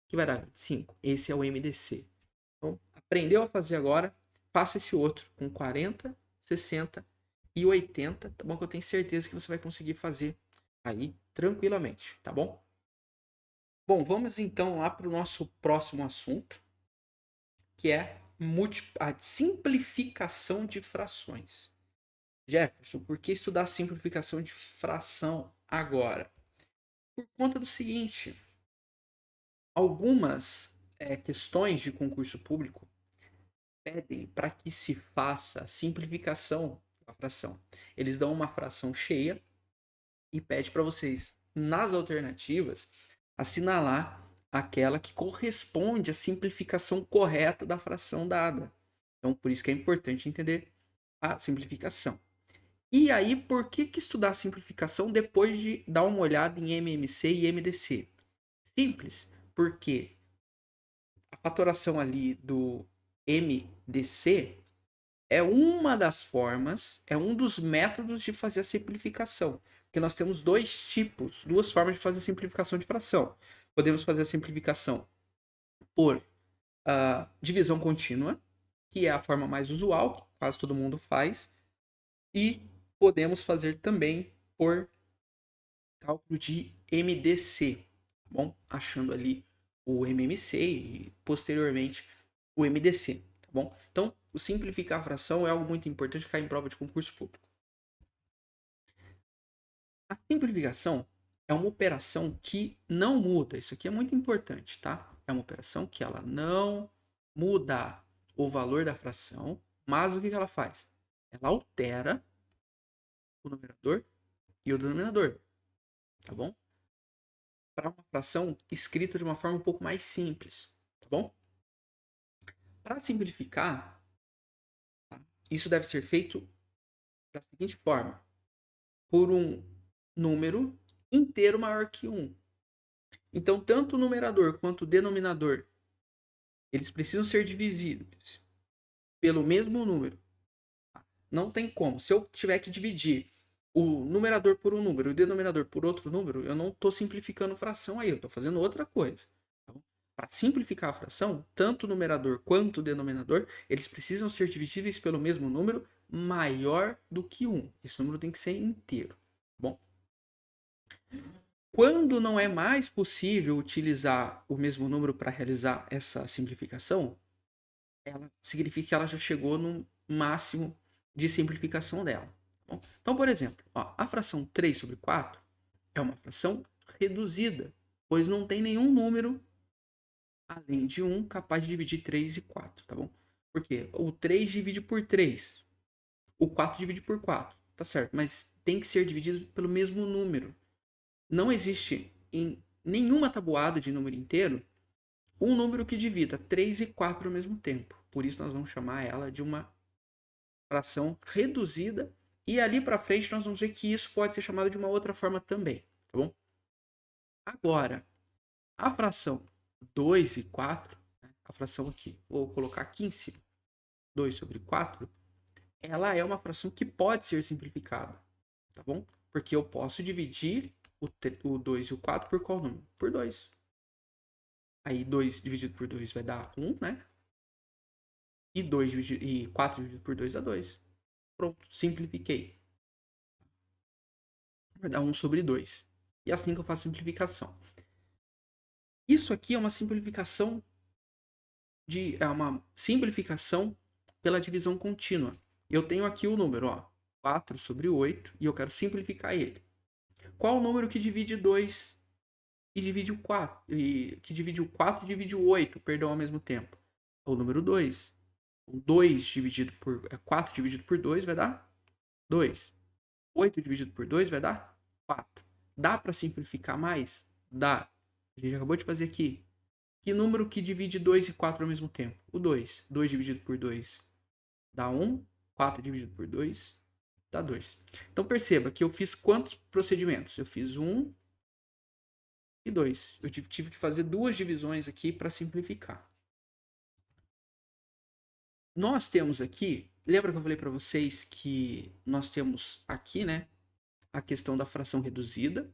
que vai dar 25. Esse é o MDC. Então, aprendeu a fazer agora, faça esse outro com 40, 60 e 80, tá bom? Que eu tenho certeza que você vai conseguir fazer aí tranquilamente, tá bom? Bom, vamos então lá para o nosso próximo assunto, que é a simplificação de frações. Jefferson, por que estudar simplificação de fração agora? Por conta do seguinte, algumas questões de concurso público pedem para que se faça a simplificação da fração. Eles dão uma fração cheia e pede para vocês, nas alternativas, assinalar aquela que corresponde à simplificação correta da fração dada. Então, por isso que é importante entender a simplificação. E aí, por que estudar a simplificação depois de dar uma olhada em MMC e MDC? Simples, porque a fatoração ali do MDC é uma das formas, é um dos métodos de fazer a simplificação. Porque nós temos duas formas de fazer a simplificação de fração. Podemos fazer a simplificação por divisão contínua, que é a forma mais usual, que quase todo mundo faz. E podemos fazer também por cálculo de MDC, tá bom? Achando ali o MMC e posteriormente o MDC, tá bom? Então, o simplificar a fração é algo muito importante que cai em prova de concurso público. A simplificação é uma operação que não muda. Isso aqui é muito importante, tá? É uma operação que ela não muda o valor da fração, mas o que ela faz? Ela altera o numerador e o denominador, tá bom? Para uma fração escrita de uma forma um pouco mais simples, tá bom? Para simplificar, tá? Isso deve ser feito da seguinte forma: por um número inteiro maior que 1. Então, tanto o numerador quanto o denominador, eles precisam ser divididos pelo mesmo número. Não tem como. Se eu tiver que dividir o numerador por um número e o denominador por outro número, eu não estou simplificando fração aí, eu estou fazendo outra coisa. Tá? Para simplificar a fração, tanto o numerador quanto o denominador, eles precisam ser divisíveis pelo mesmo número maior do que 1. Esse número tem que ser inteiro. Bom, quando não é mais possível utilizar o mesmo número para realizar essa simplificação, ela significa que ela já chegou no máximo de simplificação dela. Bom, então, por exemplo, a fração 3 sobre 4 é uma fração reduzida, pois não tem nenhum número além de 1 capaz de dividir 3 e 4, tá bom? Porque o 3 divide por 3, o 4 divide por 4, tá certo? Mas tem que ser dividido pelo mesmo número. Não existe em nenhuma tabuada de número inteiro um número que divida 3 e 4 ao mesmo tempo. Por isso nós vamos chamar ela de uma fração reduzida. E ali para frente nós vamos ver que isso pode ser chamado de uma outra forma também, tá bom? Agora, a fração 2 e 4, a fração aqui, vou colocar aqui em cima, 2 sobre 4, ela é uma fração que pode ser simplificada, tá bom? Porque eu posso dividir o 2 e o 4 por qual número? Por 2. Aí 2 dividido por 2 vai dar 1, né? E 4 dividido por 2 dá 2. Pronto, simplifiquei. Vai dar 1 sobre 2. E assim que eu faço a simplificação. Isso aqui é uma simplificação pela divisão contínua. Eu tenho aqui o número, 4 sobre 8, e eu quero simplificar ele. Qual o número que divide 2 e divide o 4? Que divide o 4 e divide o 8, perdão, ao mesmo tempo? É o número 2. O 2 dividido por 4 dividido por 2 vai dar 2. 8 dividido por 2 vai dar 4. Dá para simplificar mais? Dá. A gente acabou de fazer aqui. Que número que divide 2 e 4 ao mesmo tempo? O 2. 2 dividido por 2 dá 1. 4 dividido por 2 dá 2. Então perceba que eu fiz quantos procedimentos? Eu fiz 1 e 2. Eu tive que fazer duas divisões aqui para simplificar. Nós temos aqui, lembra que eu falei para vocês que nós temos aqui, né, a questão da fração reduzida,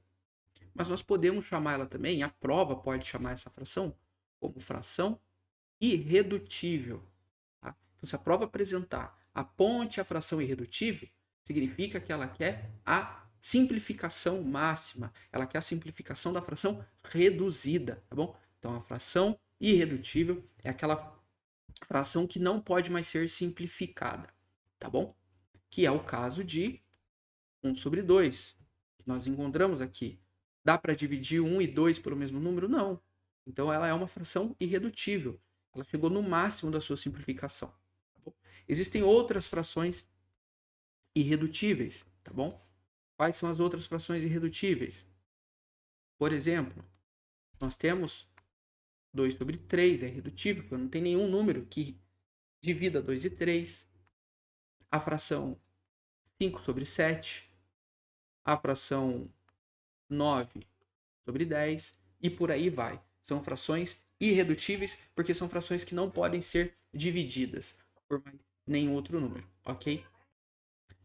mas nós podemos chamar ela também, a prova pode chamar essa fração como fração irredutível. Tá? Então, se a prova apresentar a ponte, a fração irredutível, significa que ela quer a simplificação máxima. Ela quer a simplificação da fração reduzida, tá bom? Então, a fração irredutível é aquela fração que não pode mais ser simplificada, tá bom? Que é o caso de 1 sobre 2, que nós encontramos aqui. Dá para dividir 1 e 2 pelo mesmo número? Não. Então, ela é uma fração irredutível. Ela chegou no máximo da sua simplificação. Tá bom? Existem outras frações irredutíveis, tá bom? Quais são as outras frações irredutíveis? Por exemplo, nós temos 2 sobre 3, é irredutível, porque não tem nenhum número que divida 2 e 3. A fração 5 sobre 7, a fração 9 sobre 10 e por aí vai. São frações irredutíveis porque são frações que não podem ser divididas por mais nenhum outro número, ok?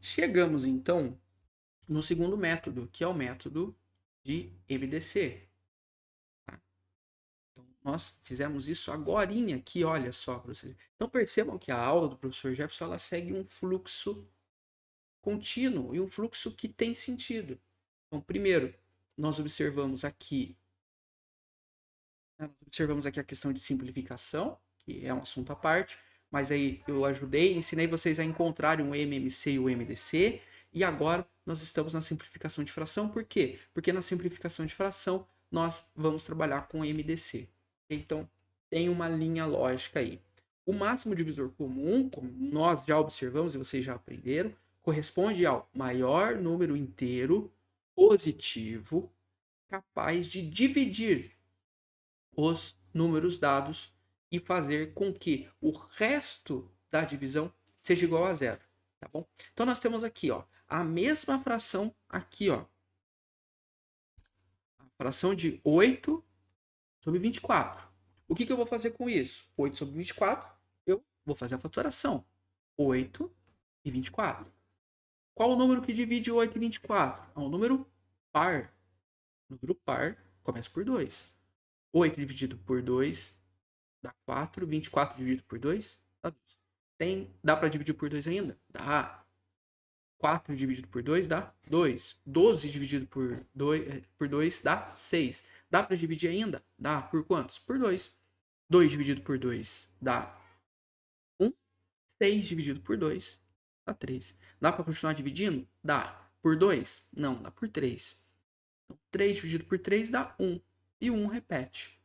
Chegamos então no segundo método, que é o método de MDC. Tá? Então, nós fizemos isso agorinha aqui, olha só para vocês. Então percebam que a aula do professor Jefferson ela segue um fluxo contínuo e um fluxo que tem sentido. Então, primeiro, nós observamos aqui a questão de simplificação, que é um assunto à parte, mas aí eu ajudei, ensinei vocês a encontrarem o MMC e o MDC, e agora nós estamos na simplificação de fração. Por quê? Porque na simplificação de fração nós vamos trabalhar com MDC. Então, tem uma linha lógica aí. O máximo divisor comum, como nós já observamos e vocês já aprenderam, corresponde ao maior número inteiro positivo capaz de dividir os números dados e fazer com que o resto da divisão seja igual a zero, tá bom? Então nós temos aqui, ó, a mesma fração aqui, ó. A fração de 8 sobre 24. O que eu vou fazer com isso? 8 sobre 24, eu vou fazer a fatoração. 8 e 24. Qual o número que divide 8 e 24? É um número par. O número par começa por 2. 8 dividido por 2 dá 4. 24 dividido por 2 dá 2. Dá para dividir por 2 ainda? Dá. 4 dividido por 2 dá 2. 12 dividido por 2 dá 6. Dá para dividir ainda? Dá. Por quantos? Por 2. 2 dividido por 2 dá 1. 6 dividido por 2 dá 3. Dá para continuar dividindo? Dá. Por 2? Não, dá por 3. Então, 3 dividido por 3 dá 1. E 1 repete.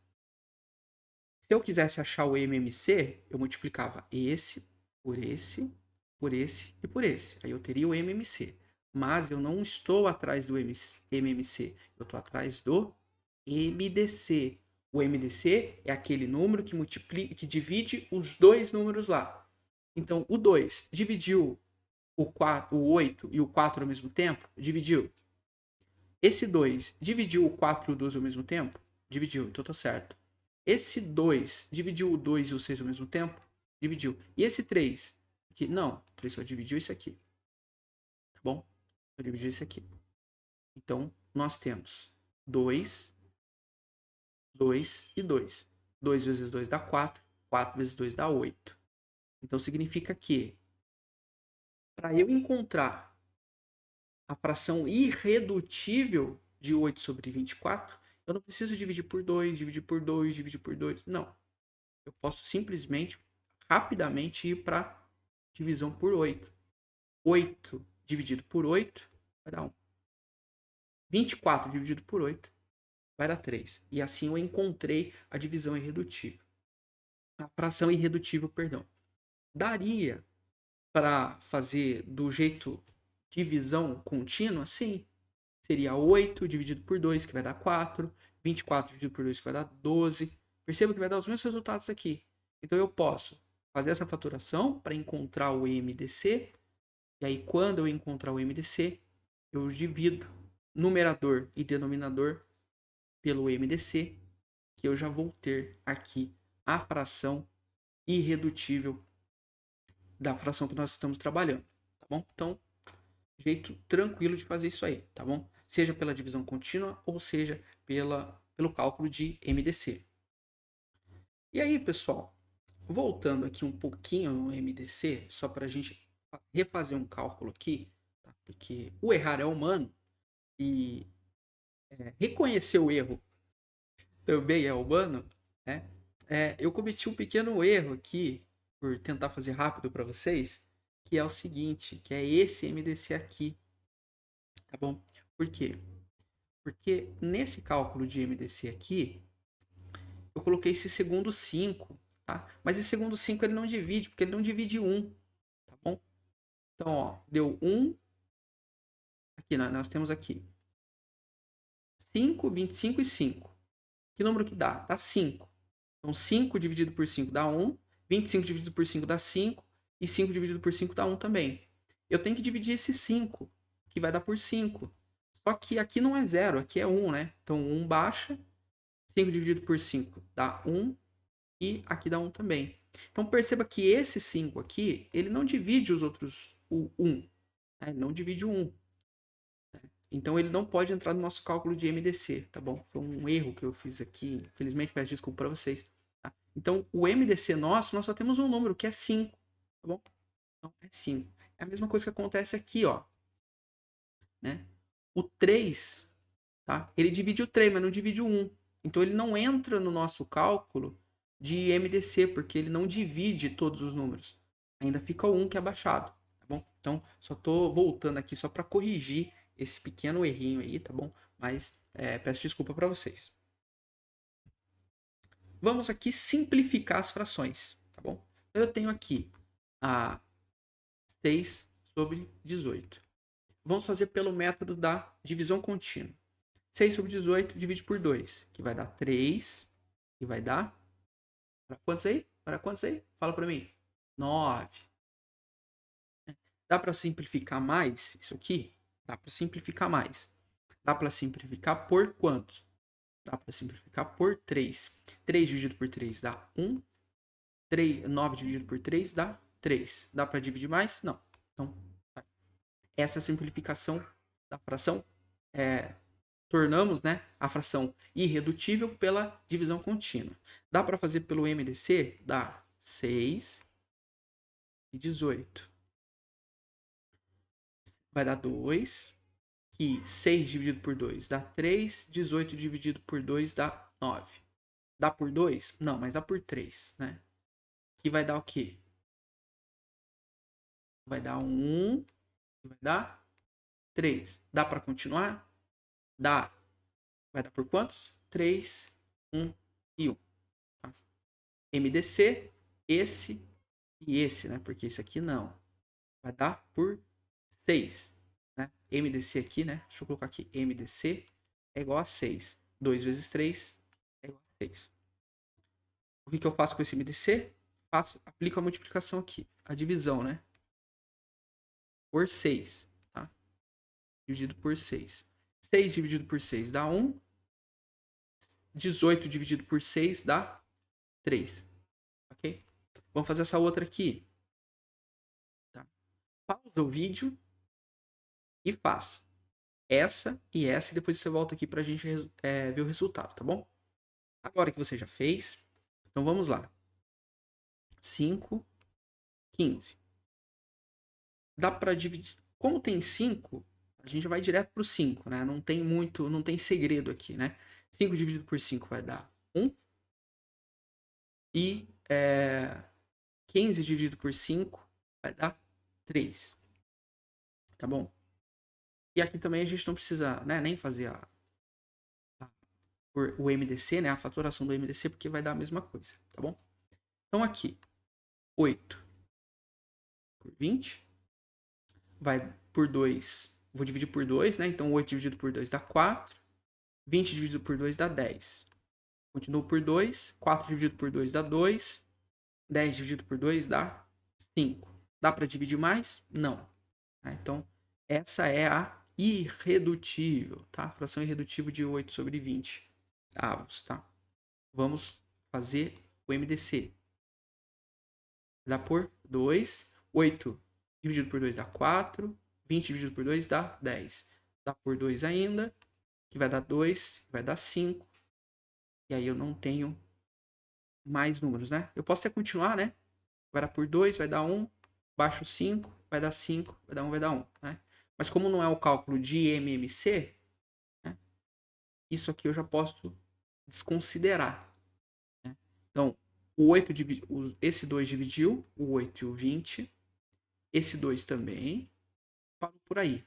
Se eu quisesse achar o MMC, eu multiplicava esse, por esse, por esse e por esse. Aí eu teria o MMC. Mas eu não estou atrás do MMC. Eu estou atrás do MDC. O MDC é aquele número que divide os dois números lá. Então, o 2 dividiu o 8 e o 4 ao mesmo tempo? Dividiu. Esse 2 dividiu o 4 e o 12 ao mesmo tempo? Dividiu. Então tá certo. Esse 2 dividiu o 2 e o 6 ao mesmo tempo? Dividiu. E esse 3? Aqui? Não. O 3 só dividiu isso aqui. Tá bom? Só dividiu isso aqui. Então, nós temos 2, 2 e 2. 2 vezes 2 dá 4. 4 vezes 2 dá 8. Então, significa que para eu encontrar a fração irredutível de 8 sobre 24, eu não preciso dividir por 2, dividir por 2, dividir por 2. Não. Eu posso simplesmente, rapidamente, ir para divisão por 8. 8 dividido por 8 vai dar 1. 24 dividido por 8 vai dar 3. E assim eu encontrei a divisão irredutível. A fração irredutível, perdão. Daria para fazer do jeito divisão contínua? Sim. Seria 8 dividido por 2, que vai dar 4. 24 dividido por 2, que vai dar 12. Perceba que vai dar os mesmos resultados aqui. Então eu posso fazer essa faturação para encontrar o MDC. E aí, quando eu encontrar o MDC, eu divido numerador e denominador pelo MDC, que eu já vou ter aqui a fração irredutível da fração que nós estamos trabalhando, tá bom? Então, jeito tranquilo de fazer isso aí, tá bom? Seja pela divisão contínua ou seja pelo cálculo de MDC. E aí, pessoal, voltando aqui um pouquinho no MDC, só para a gente refazer um cálculo aqui, tá? Porque o errar é humano e reconhecer o erro também é humano, né? Eu cometi um pequeno erro aqui, por tentar fazer rápido para vocês, que é o seguinte, que é esse MDC aqui, tá bom? Por quê? Porque nesse cálculo de MDC aqui, eu coloquei esse segundo 5, tá? Mas esse segundo 5 ele não divide, porque ele não divide 1, tá bom? Então, ó, deu 1, aqui nós temos aqui 5, 25 e 5. Que número que dá? Dá 5. Então, 5 dividido por 5 dá 1, 25 dividido por 5 dá 5, e 5 dividido por 5 dá 1 também. Eu tenho que dividir esse 5, que vai dar por 5. Só que aqui não é 0, aqui é 1, né? Então, 1 baixa, 5 dividido por 5 dá 1, e aqui dá 1 também. Então, perceba que esse 5 aqui, ele não divide os outros, o 1. Né? Ele não divide o 1. Então ele não pode entrar no nosso cálculo de MDC, tá bom? Foi um erro que eu fiz aqui. Infelizmente, peço desculpa para vocês. Tá? Então o MDC nosso, nós só temos um número, que é 5, tá bom? Então é 5. É a mesma coisa que acontece aqui, ó. Né? O 3, tá? Ele divide o 3, mas não divide o 1. Então ele não entra no nosso cálculo de MDC, porque ele não divide todos os números. Ainda fica o 1 que é abaixado, tá bom? Então só tô voltando aqui só para corrigir esse pequeno errinho aí, tá bom? Mas peço desculpa para vocês. Vamos aqui simplificar as frações, tá bom? Eu tenho aqui a 6 sobre 18. Vamos fazer pelo método da divisão contínua. 6 sobre 18 divide por 2, que vai dar 3, e vai dar... Para quantos aí? Para quantos aí? Fala para mim. 9. Dá para simplificar mais isso aqui? Dá para simplificar mais. Dá para simplificar por quanto? Dá para simplificar por 3. 3 dividido por 3 dá 1. 9 dividido por 3 dá 3. Dá para dividir mais? Não. Então, essa simplificação da fração tornamos, né, a fração irredutível pela divisão contínua. Dá para fazer pelo MDC? Dá 6 e 18. Vai dar 2. Que 6 dividido por 2 dá 3. 18 dividido por 2 dá 9. Dá por 2? Não, mas dá por 3, né? Que vai dar o quê? Vai dar 1. Vai dar 3. Dá para continuar? Dá. Vai dar por quantos? 3, 1 e 1. Tá? MDC, esse e esse, né? Porque esse aqui não. Vai dar por 6. Né? MDC aqui, né? Deixa eu colocar aqui. MDC é igual a 6. 2 vezes 3 é igual a 6. O que eu faço com esse MDC? Aplico a multiplicação aqui. A divisão, né? Por 6. Tá? Dividido por 6. 6 dividido por 6 dá 1. 18 dividido por 6 dá 3. Ok? Vamos fazer essa outra aqui. Tá? Pausa o vídeo e faça essa e essa. E depois você volta aqui pra gente ver o resultado, tá bom? Agora que você já fez, então vamos lá. 5, 15. Dá pra dividir. Como tem 5, a gente vai direto pro 5, né? Não tem muito, não tem segredo aqui, né? 5 dividido por 5 vai dar 1. E 15 dividido por 5 vai dar 3. Tá bom? E aqui também a gente não precisa, né, nem fazer o MDC, né? A fatoração do MDC, porque vai dar a mesma coisa, tá bom? Então aqui, 8 por 20. Vai por 2. Vou dividir por 2, né? Então 8 dividido por 2 dá 4. 20 dividido por 2 dá 10. Continuo por 2. 4 dividido por 2 dá 2. 10 dividido por 2 dá 5. Dá para dividir mais? Não. Então, essa é a irredutível, tá? A fração irredutível de 8 sobre 20 avos, tá? Vamos fazer o MDC. Dá por 2. 8 dividido por 2 dá 4. 20 dividido por 2 dá 10. Dá por 2 ainda, que vai dar 2, que vai dar 5. E aí eu não tenho mais números, né? Eu posso até continuar, né? Vai dar por 2, vai dar 1. Baixo 5, vai dar 5, vai dar 1, vai dar 1. Né? Mas como não é o cálculo de MMC, né? Isso aqui eu já posso desconsiderar. Né? Então, esse 2 dividiu, o 8 e o 20. Esse 2 também. Parou por aí.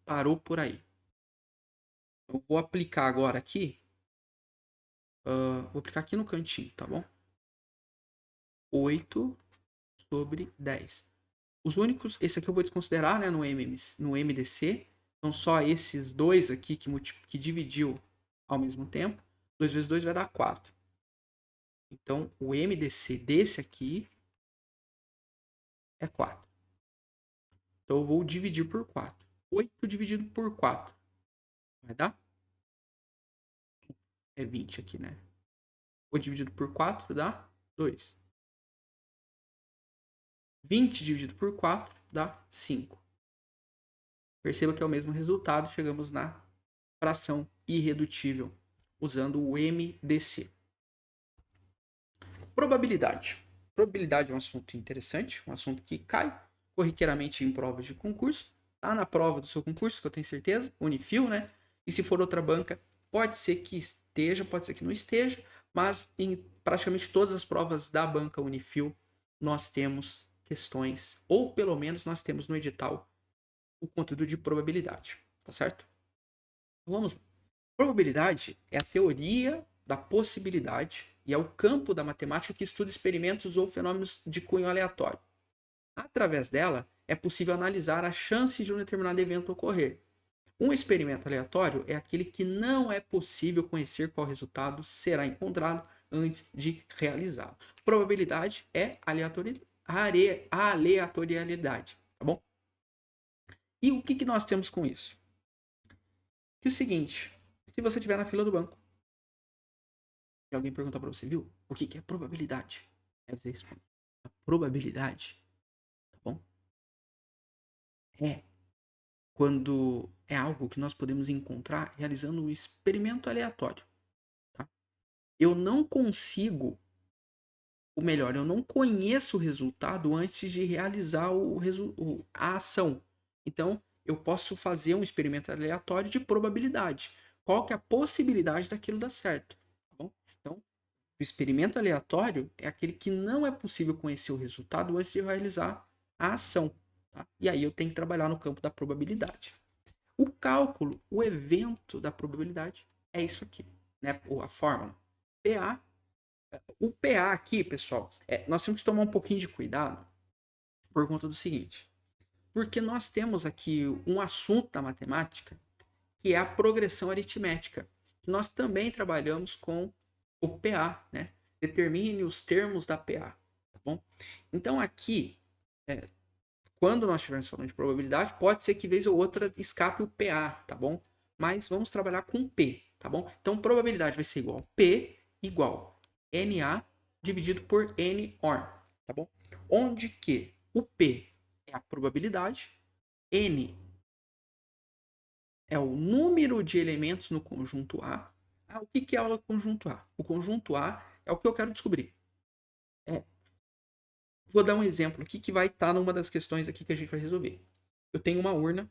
Parou por aí. Eu vou aplicar agora aqui. Vou aplicar aqui no cantinho, tá bom? 8 sobre 10. Os únicos, esse aqui eu vou desconsiderar, né, no MDC. Então, só esses dois aqui que dividiu ao mesmo tempo. 2 vezes 2 vai dar 4. Então, o MDC desse aqui é 4. Então, eu vou dividir por 4. 8 dividido por 4 vai dar? É 20 aqui, né? 8 dividido por 4 dá 2. 20 dividido por 4 dá 5. Perceba que é o mesmo resultado. Chegamos na fração irredutível usando o MDC. Probabilidade. Probabilidade é um assunto interessante, um assunto que cai corriqueiramente em provas de concurso. Tá na prova do seu concurso, que eu tenho certeza, Unifil, né? E se for outra banca, pode ser que esteja, pode ser que não esteja, mas em praticamente todas as provas da banca Unifil, nós temos questões, ou pelo menos nós temos no edital o conteúdo de probabilidade, tá certo? Vamos lá. Probabilidade é a teoria da possibilidade e é o campo da matemática que estuda experimentos ou fenômenos de cunho aleatório. Através dela, é possível analisar as chances de um determinado evento ocorrer. Um experimento aleatório é aquele que não é possível conhecer qual resultado será encontrado antes de realizá-lo. Probabilidade é aleatoriedade, tá bom? E o que nós temos com isso? Que é o seguinte, se você estiver na fila do banco e alguém perguntar para você, viu, o que é probabilidade? Aí você responde, a probabilidade, tá bom? É quando é algo que nós podemos encontrar realizando um experimento aleatório. Tá? Eu não consigo, ou melhor, eu não conheço o resultado antes de realizar a ação. Então, eu posso fazer um experimento aleatório de probabilidade. Qual que é a possibilidade daquilo dar certo? Tá bom? Então, o experimento aleatório é aquele que não é possível conhecer o resultado antes de realizar a ação. Tá? E aí eu tenho que trabalhar no campo da probabilidade. O cálculo, o evento da probabilidade é isso aqui, né? A fórmula. PA. O PA aqui, pessoal, nós temos que tomar um pouquinho de cuidado por conta do seguinte. Porque nós temos aqui um assunto da matemática que é a progressão aritmética. Nós também trabalhamos com o PA, né? Determine os termos da PA, tá bom? Então aqui, quando nós estivermos falando de probabilidade, pode ser que vez ou outra escape o PA, tá bom? Mas vamos trabalhar com P, tá bom? Então, probabilidade vai ser igual a P igual NA dividido por NOR, tá bom? Onde que o P é a probabilidade, N é o número de elementos no conjunto A. O que é o conjunto A? O conjunto A é o que eu quero descobrir. Vou dar um exemplo aqui que vai estar numa das questões aqui que a gente vai resolver. Eu tenho uma urna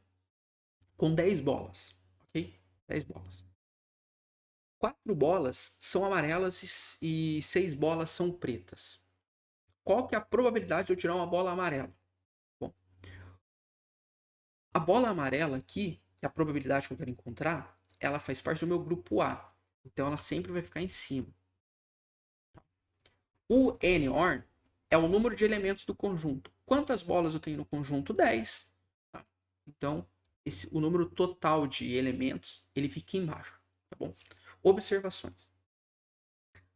com 10 bolas, ok? 10 bolas. 4 bolas são amarelas e 6 bolas são pretas. Qual que é a probabilidade de eu tirar uma bola amarela? Bom, a bola amarela aqui, que é a probabilidade que eu quero encontrar, ela faz parte do meu grupo A. Então ela sempre vai ficar em cima. O NOR é o número de elementos do conjunto. Quantas bolas eu tenho no conjunto? 10. Tá? Então, o número total de elementos, ele fica embaixo. Tá bom? Observações.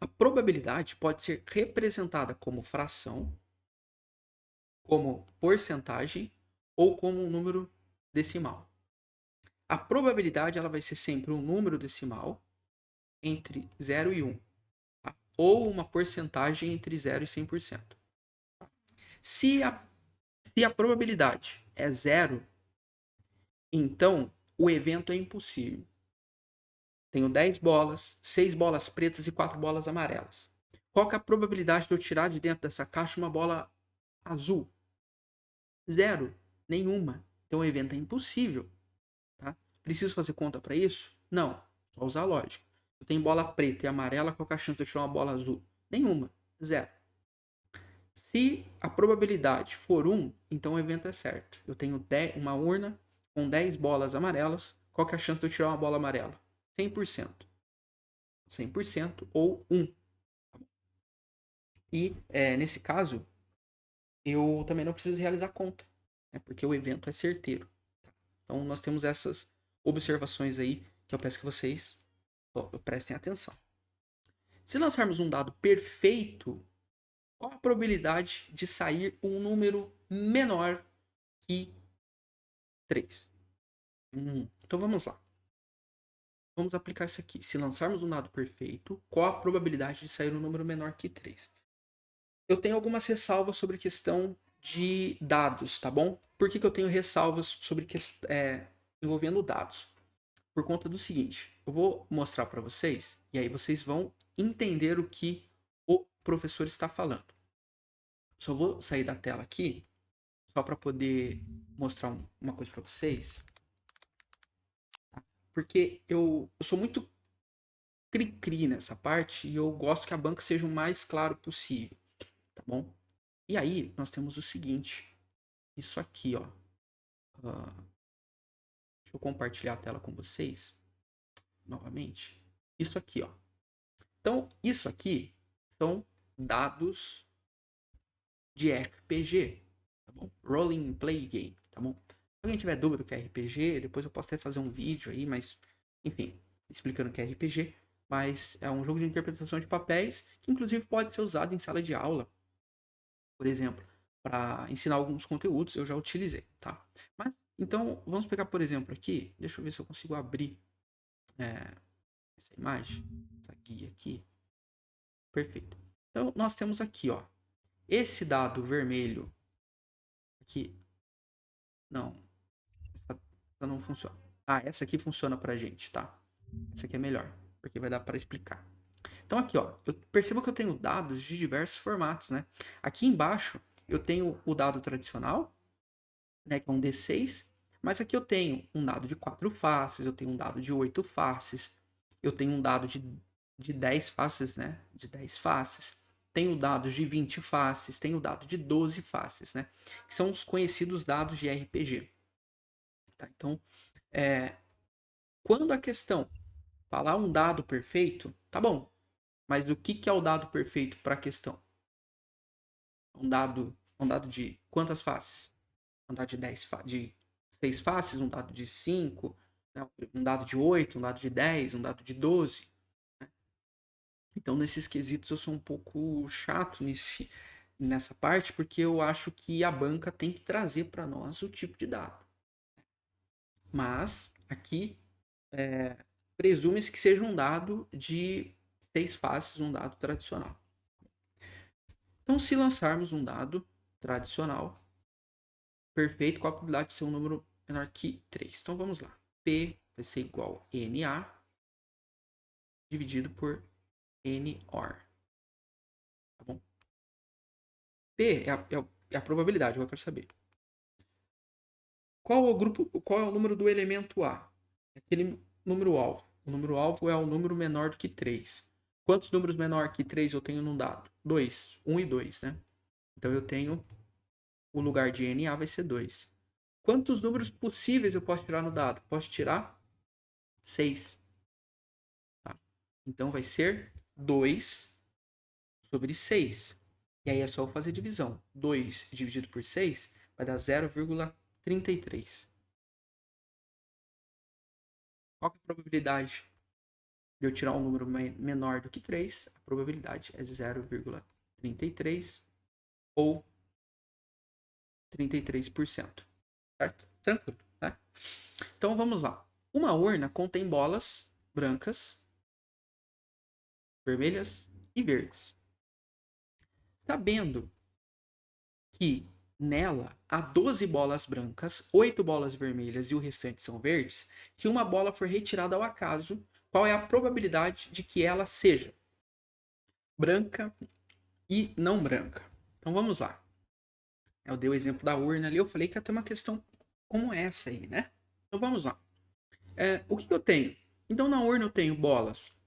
A probabilidade pode ser representada como fração, como porcentagem ou como um número decimal. A probabilidade ela vai ser sempre um número decimal entre 0 e 1. Tá? Ou uma porcentagem entre 0 e 100%. Se a probabilidade é 0, então o evento é impossível. Tenho 10 bolas, 6 bolas pretas e 4 bolas amarelas. Qual que é a probabilidade de eu tirar de dentro dessa caixa uma bola azul? Zero. Nenhuma. Então o evento é impossível. Tá? Preciso fazer conta para isso? Não. Só usar a lógica. Eu tenho bola preta e amarela, qual que é a chance de eu tirar uma bola azul? Nenhuma. Zero. Se a probabilidade for 1, então o evento é certo. Eu tenho uma urna com 10 bolas amarelas, qual que é a chance de eu tirar uma bola amarela? 100%. 100% ou 1. E nesse caso, eu também não preciso realizar conta, né? Porque o evento é certeiro. Então nós temos essas observações aí que eu peço que vocês prestem atenção. Se lançarmos um dado perfeito, qual a probabilidade de sair um número menor que 3? Então vamos lá. Vamos aplicar isso aqui. Se lançarmos um dado perfeito, qual a probabilidade de sair um número menor que 3? Eu tenho algumas ressalvas sobre a questão de dados, tá bom? Por que eu tenho ressalvas sobre envolvendo dados? Por conta do seguinte, eu vou mostrar para vocês e aí vocês vão entender o que o professor está falando. Só vou sair da tela aqui só para poder mostrar uma coisa para vocês. Tá? Porque eu sou muito cri-cri nessa parte e eu gosto que a banca seja o mais claro possível, tá bom? E aí nós temos o seguinte, isso aqui, ó. Deixa eu compartilhar a tela com vocês novamente. Isso aqui, ó. Então, isso aqui são dados de RPG, tá bom? Rolling Play Game, tá bom? Se alguém tiver dúvida do que é RPG, depois eu posso até fazer um vídeo aí, mas, enfim, explicando o que é RPG. Mas é um jogo de interpretação de papéis que, inclusive, pode ser usado em sala de aula, por exemplo, para ensinar alguns conteúdos. Eu já utilizei, tá? Mas, então, vamos pegar, por exemplo, aqui. Deixa eu ver se eu consigo abrir essa imagem, essa guia aqui. Perfeito. Então, nós temos aqui, ó, esse dado vermelho aqui. Não, essa não funciona. Ah, essa aqui funciona pra gente, tá? Essa aqui é melhor, porque vai dar para explicar. Então aqui, ó, eu percebo que eu tenho dados de diversos formatos, né? Aqui embaixo eu tenho o dado tradicional, né, que é um D6, mas aqui eu tenho um dado de 4 faces, eu tenho um dado de 8 faces, eu tenho um dado de 10 faces, né? De 10 faces. Tenho dados de 20 faces, tenho dado de 12 faces, né? Que são os conhecidos dados de RPG. Tá? Então, quando a questão falar um dado perfeito, tá bom. Mas o que é o dado perfeito para a questão? Um dado de quantas faces? Um dado de 10 de 6 faces, um dado de 5, né? Um dado de 8, um dado de 10, um dado de 12. Né? Então, nesses quesitos, eu sou um pouco chato nessa parte, porque eu acho que a banca tem que trazer para nós o tipo de dado. Mas, aqui, presume-se que seja um dado de 6 faces, um dado tradicional. Então, se lançarmos um dado tradicional perfeito, qual a probabilidade de ser um número menor que 3? Então, vamos lá. P vai ser igual a NA dividido por NOR. Tá bom? P é a probabilidade, eu quero saber. Qual é o número do elemento A? Aquele número alvo. O número alvo é o número menor do que 3. Quantos números menor que 3 eu tenho num dado? 2. 1 e 2, né? Então eu tenho o lugar de NA vai ser 2. Quantos números possíveis eu posso tirar no dado? Posso tirar 6. Tá? Então vai ser 2 sobre 6. E aí é só eu fazer divisão. 2 dividido por 6 vai dar 0,33. Qual que é a probabilidade de eu tirar um número menor do que 3? A probabilidade é 0,33 ou 33%. Certo? Tranquilo, né? Então vamos lá. Uma urna contém bolas brancas, vermelhas e verdes. Sabendo que nela há 12 bolas brancas, 8 bolas vermelhas e o restante são verdes, se uma bola for retirada ao acaso, qual é a probabilidade de que ela seja branca e não branca? Então vamos lá. Eu dei o exemplo da urna ali, eu falei que ia ter uma questão como essa aí, né? Então vamos lá. O que eu tenho? Então na urna eu tenho bolas.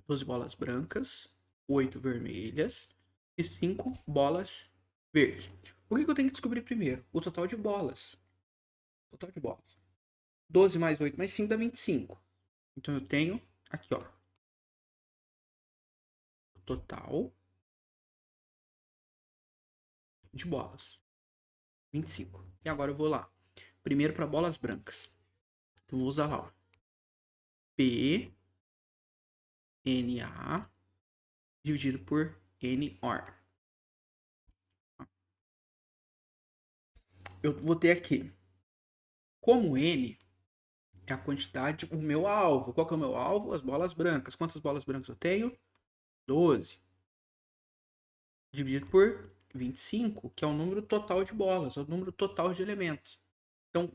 12 bolas brancas, 8 vermelhas e 5 bolas verdes. O que eu tenho que descobrir primeiro? O total de bolas. Total de bolas. 12 mais 8 mais 5 dá 25. Então eu tenho aqui, ó. O total de bolas. 25. E agora eu vou lá. Primeiro para bolas brancas. Então vou usar lá, ó. P NA dividido por NOR. Eu vou ter aqui, como N é a quantidade, o meu alvo. Qual que é o meu alvo? As bolas brancas. Quantas bolas brancas eu tenho? 12. Dividido por 25, que é o número total de bolas, é o número total de elementos. Então,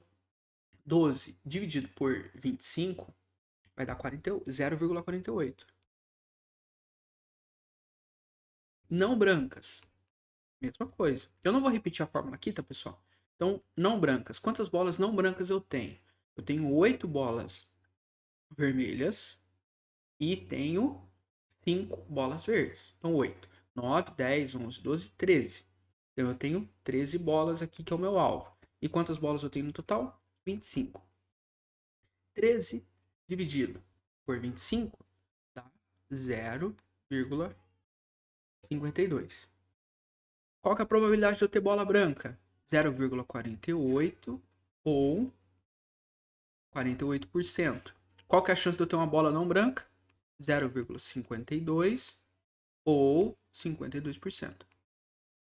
12 dividido por 25 vai dar 0,48. Não brancas. Mesma coisa. Eu não vou repetir a fórmula aqui, tá, pessoal? Então, não brancas. Quantas bolas não brancas eu tenho? Eu tenho 8 bolas vermelhas e tenho 5 bolas verdes. Então, 8, 9, 10, 11, 12, 13. Então, eu tenho 13 bolas aqui, que é o meu alvo. E quantas bolas eu tenho no total? 25. 13 dividido por 25 dá 0,52. Qual que é a probabilidade de eu ter bola branca? 0,48 ou 48%. Qual que é a chance de eu ter uma bola não branca? 0,52 ou 52%.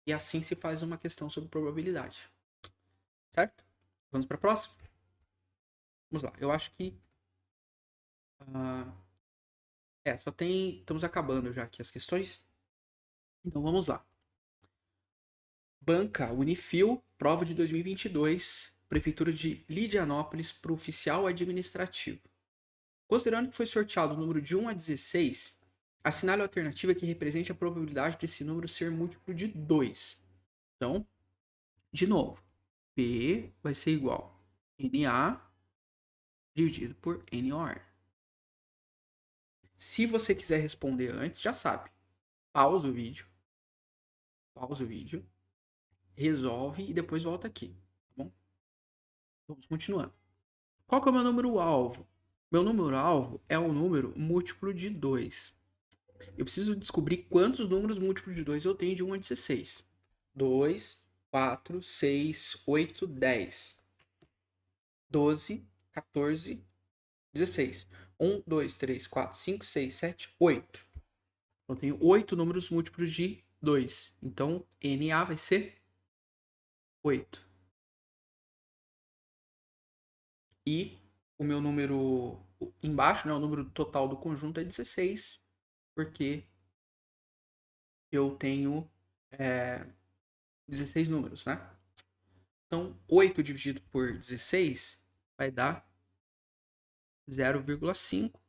E assim se faz uma questão sobre probabilidade. Certo? Vamos para a próxima? Vamos lá. Eu acho que... só tem... Estamos acabando já aqui as questões. Então vamos lá. Banca Unifil, prova de 2022, Prefeitura de Lidianópolis para o oficial administrativo. Considerando que foi sorteado o número de 1 a 16, assinale a alternativa que represente a probabilidade desse número ser múltiplo de 2. Então, de novo, P vai ser igual a NA dividido por NOR. Se você quiser responder antes, já sabe. Pausa o vídeo, resolve e depois volta aqui, tá bom? Vamos continuando. Qual que é o meu número alvo? Meu número alvo é um número múltiplo de 2. Eu preciso descobrir quantos números múltiplos de 2 eu tenho de 1 a 16. 2, 4, 6, 8, 10. 12, 14, 16. 1, 2, 3, 4, 5, 6, 7, 8. Eu tenho 8 números múltiplos de 2. Então, NA vai ser 8. E o meu número embaixo, né, o número total do conjunto é 16, porque eu tenho 16 números, né? Então, 8 dividido por 16 vai dar 0,5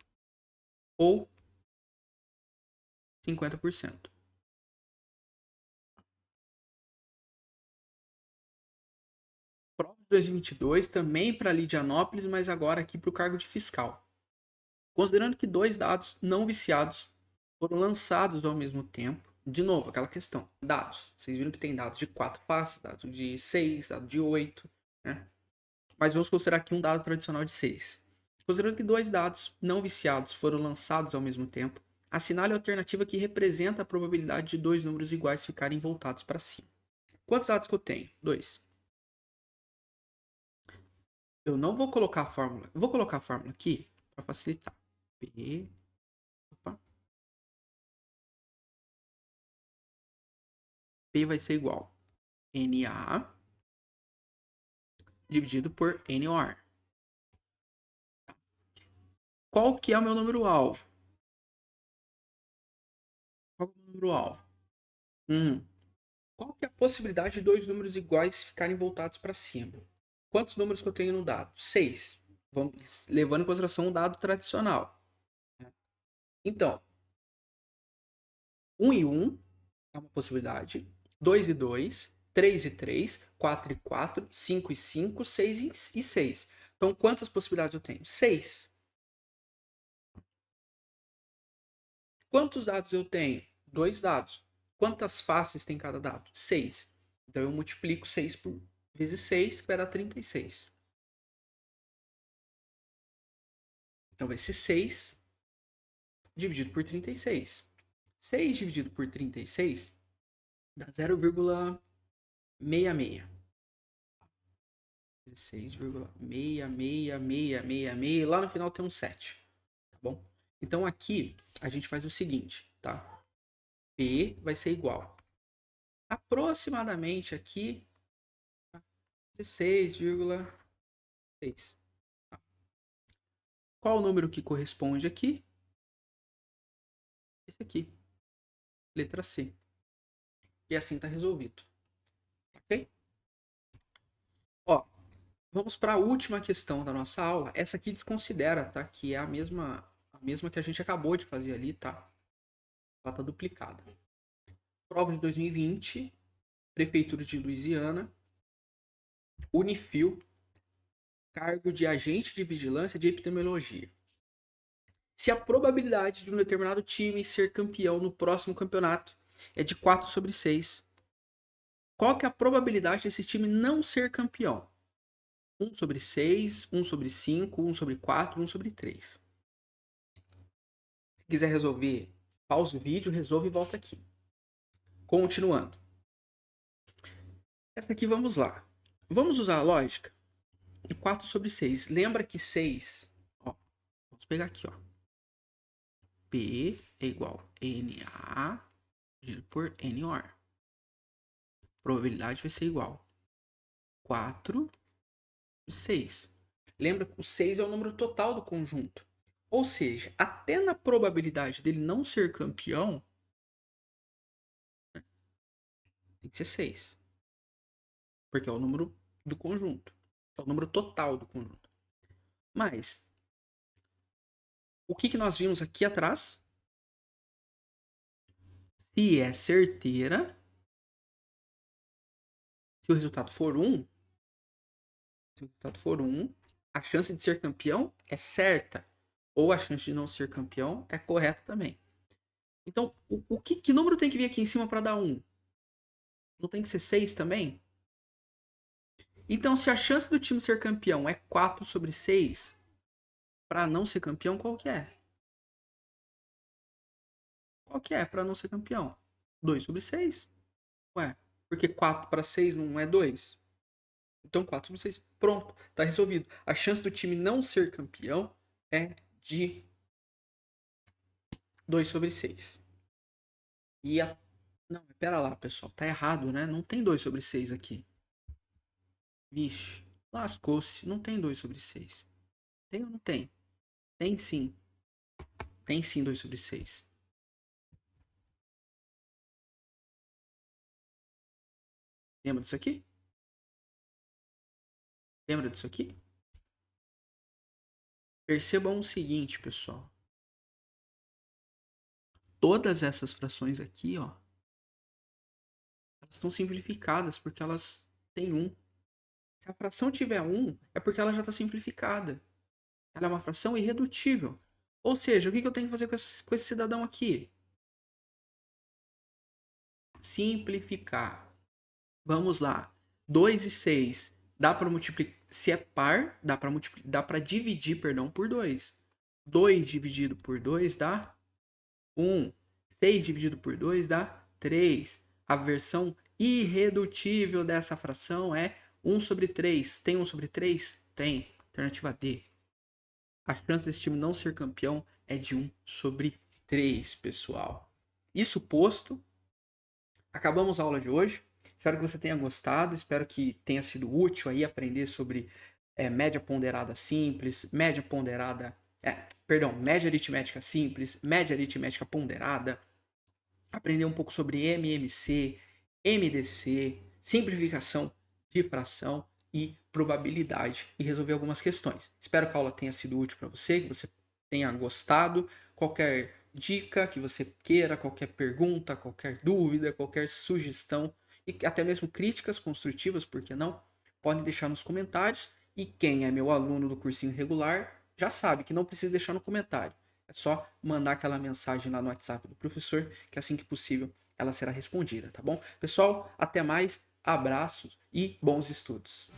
ou 50%. Prova de 2022 também para Lidianópolis, mas agora aqui para o cargo de fiscal. Considerando que 2 dados não viciados foram lançados ao mesmo tempo, de novo, aquela questão, dados. Vocês viram que tem dados de 4 faces, dados de 6, dados de 8, né? Mas vamos considerar aqui um dado tradicional de 6. Considerando que 2 dados não viciados foram lançados ao mesmo tempo, assinale a alternativa que representa a probabilidade de 2 números iguais ficarem voltados para cima. Quantos dados que eu tenho? 2. Eu não vou colocar a fórmula. Eu vou colocar a fórmula aqui para facilitar. P. Opa. P vai ser igual a NA dividido por NOR. Qual que é o meu número alvo? Qual que é o meu número alvo? Qual que é a possibilidade de 2 números iguais ficarem voltados para cima? Quantos números que eu tenho no dado? 6. Vamos levando em consideração o dado tradicional. Então, 1 e 1 é uma possibilidade. 2 e 2 3 e 3, 4 e 4, 5 e 5, 6 e 6. Então, quantas possibilidades eu tenho? 6. Quantos dados eu tenho? 2 dados. Quantas faces tem cada dado? 6. Então, eu multiplico 6 vezes 6, que vai dar 36. Então, vai ser 6 dividido por 36. 6 dividido por 36 dá 0,66. 6,66666. Lá no final tem um 7. Tá bom? Então aqui a gente faz o seguinte, tá? P vai ser igual. Aproximadamente aqui 16,6. Tá? Qual o número que corresponde aqui? Esse aqui. Letra C. E assim tá resolvido. Ok? Ó, vamos para a última questão da nossa aula. Essa aqui desconsidera, tá? Que é a mesma que a gente acabou de fazer ali, tá? Ela tá duplicada. Prova de 2020, Prefeitura de Louisiana, Unifil, cargo de agente de vigilância de epidemiologia. Se a probabilidade de um determinado time ser campeão no próximo campeonato é de 4 sobre 6, qual que é a probabilidade desse time não ser campeão? 1 sobre 6, 1 sobre 5, 1 sobre 4, 1 sobre 3. Se quiser resolver, pausa o vídeo, resolve e volta aqui. Continuando. Essa aqui vamos lá. Vamos usar a lógica? 4 sobre 6. Lembra que 6... Ó, vamos pegar aqui, ó. P é igual a NA dividido por NOR. Probabilidade vai ser igual 4 e 6. Lembra que o 6 é o número total do conjunto. Ou seja, até na probabilidade dele não ser campeão, tem que ser 6. Porque é o número do conjunto. É o número total do conjunto. Mas, o que nós vimos aqui atrás? Se é certeira, se o resultado for 1, a chance de ser campeão é certa. Ou a chance de não ser campeão é correta também. Então, que número tem que vir aqui em cima para dar 1? Não tem que ser 6 também? Então, se a chance do time ser campeão é 4 sobre 6, para não ser campeão, qual que é? Qual que é para não ser campeão? 2 sobre 6. Ué, porque 4 para 6 não é 2? Então 4 sobre 6. Pronto, tá resolvido. A chance do time não ser campeão é de 2 sobre 6. E a... Não, pera lá, pessoal. Tá errado, né? Não tem 2 sobre 6 aqui. Vixe, lascou-se. Não tem 2 sobre 6. Tem ou não tem? Tem sim. Tem sim 2 sobre 6. Lembra disso aqui? Lembra disso aqui? Percebam o seguinte, pessoal. Todas essas frações aqui, ó, elas estão simplificadas porque elas têm 1. Se a fração tiver 1, é porque ela já está simplificada. Ela é uma fração irredutível. Ou seja, o que eu tenho que fazer com esse cidadão aqui? Simplificar. Vamos lá. 2 e 6. Dá para multiplicar. Se é par, dá para dividir, perdão, por 2. 2 dividido por 2 dá 1. 6 dividido por 2 dá 3. A versão irredutível dessa fração é 1 sobre 3. Tem 1 sobre 3? Tem. Alternativa D. A chance desse time não ser campeão é de 1 sobre 3, pessoal. Isso posto, acabamos a aula de hoje. Espero que você tenha gostado, espero que tenha sido útil aí aprender sobre média ponderada simples, média aritmética simples, média aritmética ponderada, aprender um pouco sobre MMC, MDC, simplificação de fração e probabilidade e resolver algumas questões. Espero que a aula tenha sido útil para você, que você tenha gostado. Qualquer dica que você queira, qualquer pergunta, qualquer dúvida, qualquer sugestão, e até mesmo críticas construtivas, por que não? Podem deixar nos comentários. E quem é meu aluno do cursinho regular já sabe que não precisa deixar no comentário. É só mandar aquela mensagem lá no WhatsApp do professor, que assim que possível ela será respondida, tá bom? Pessoal, até mais, abraços e bons estudos.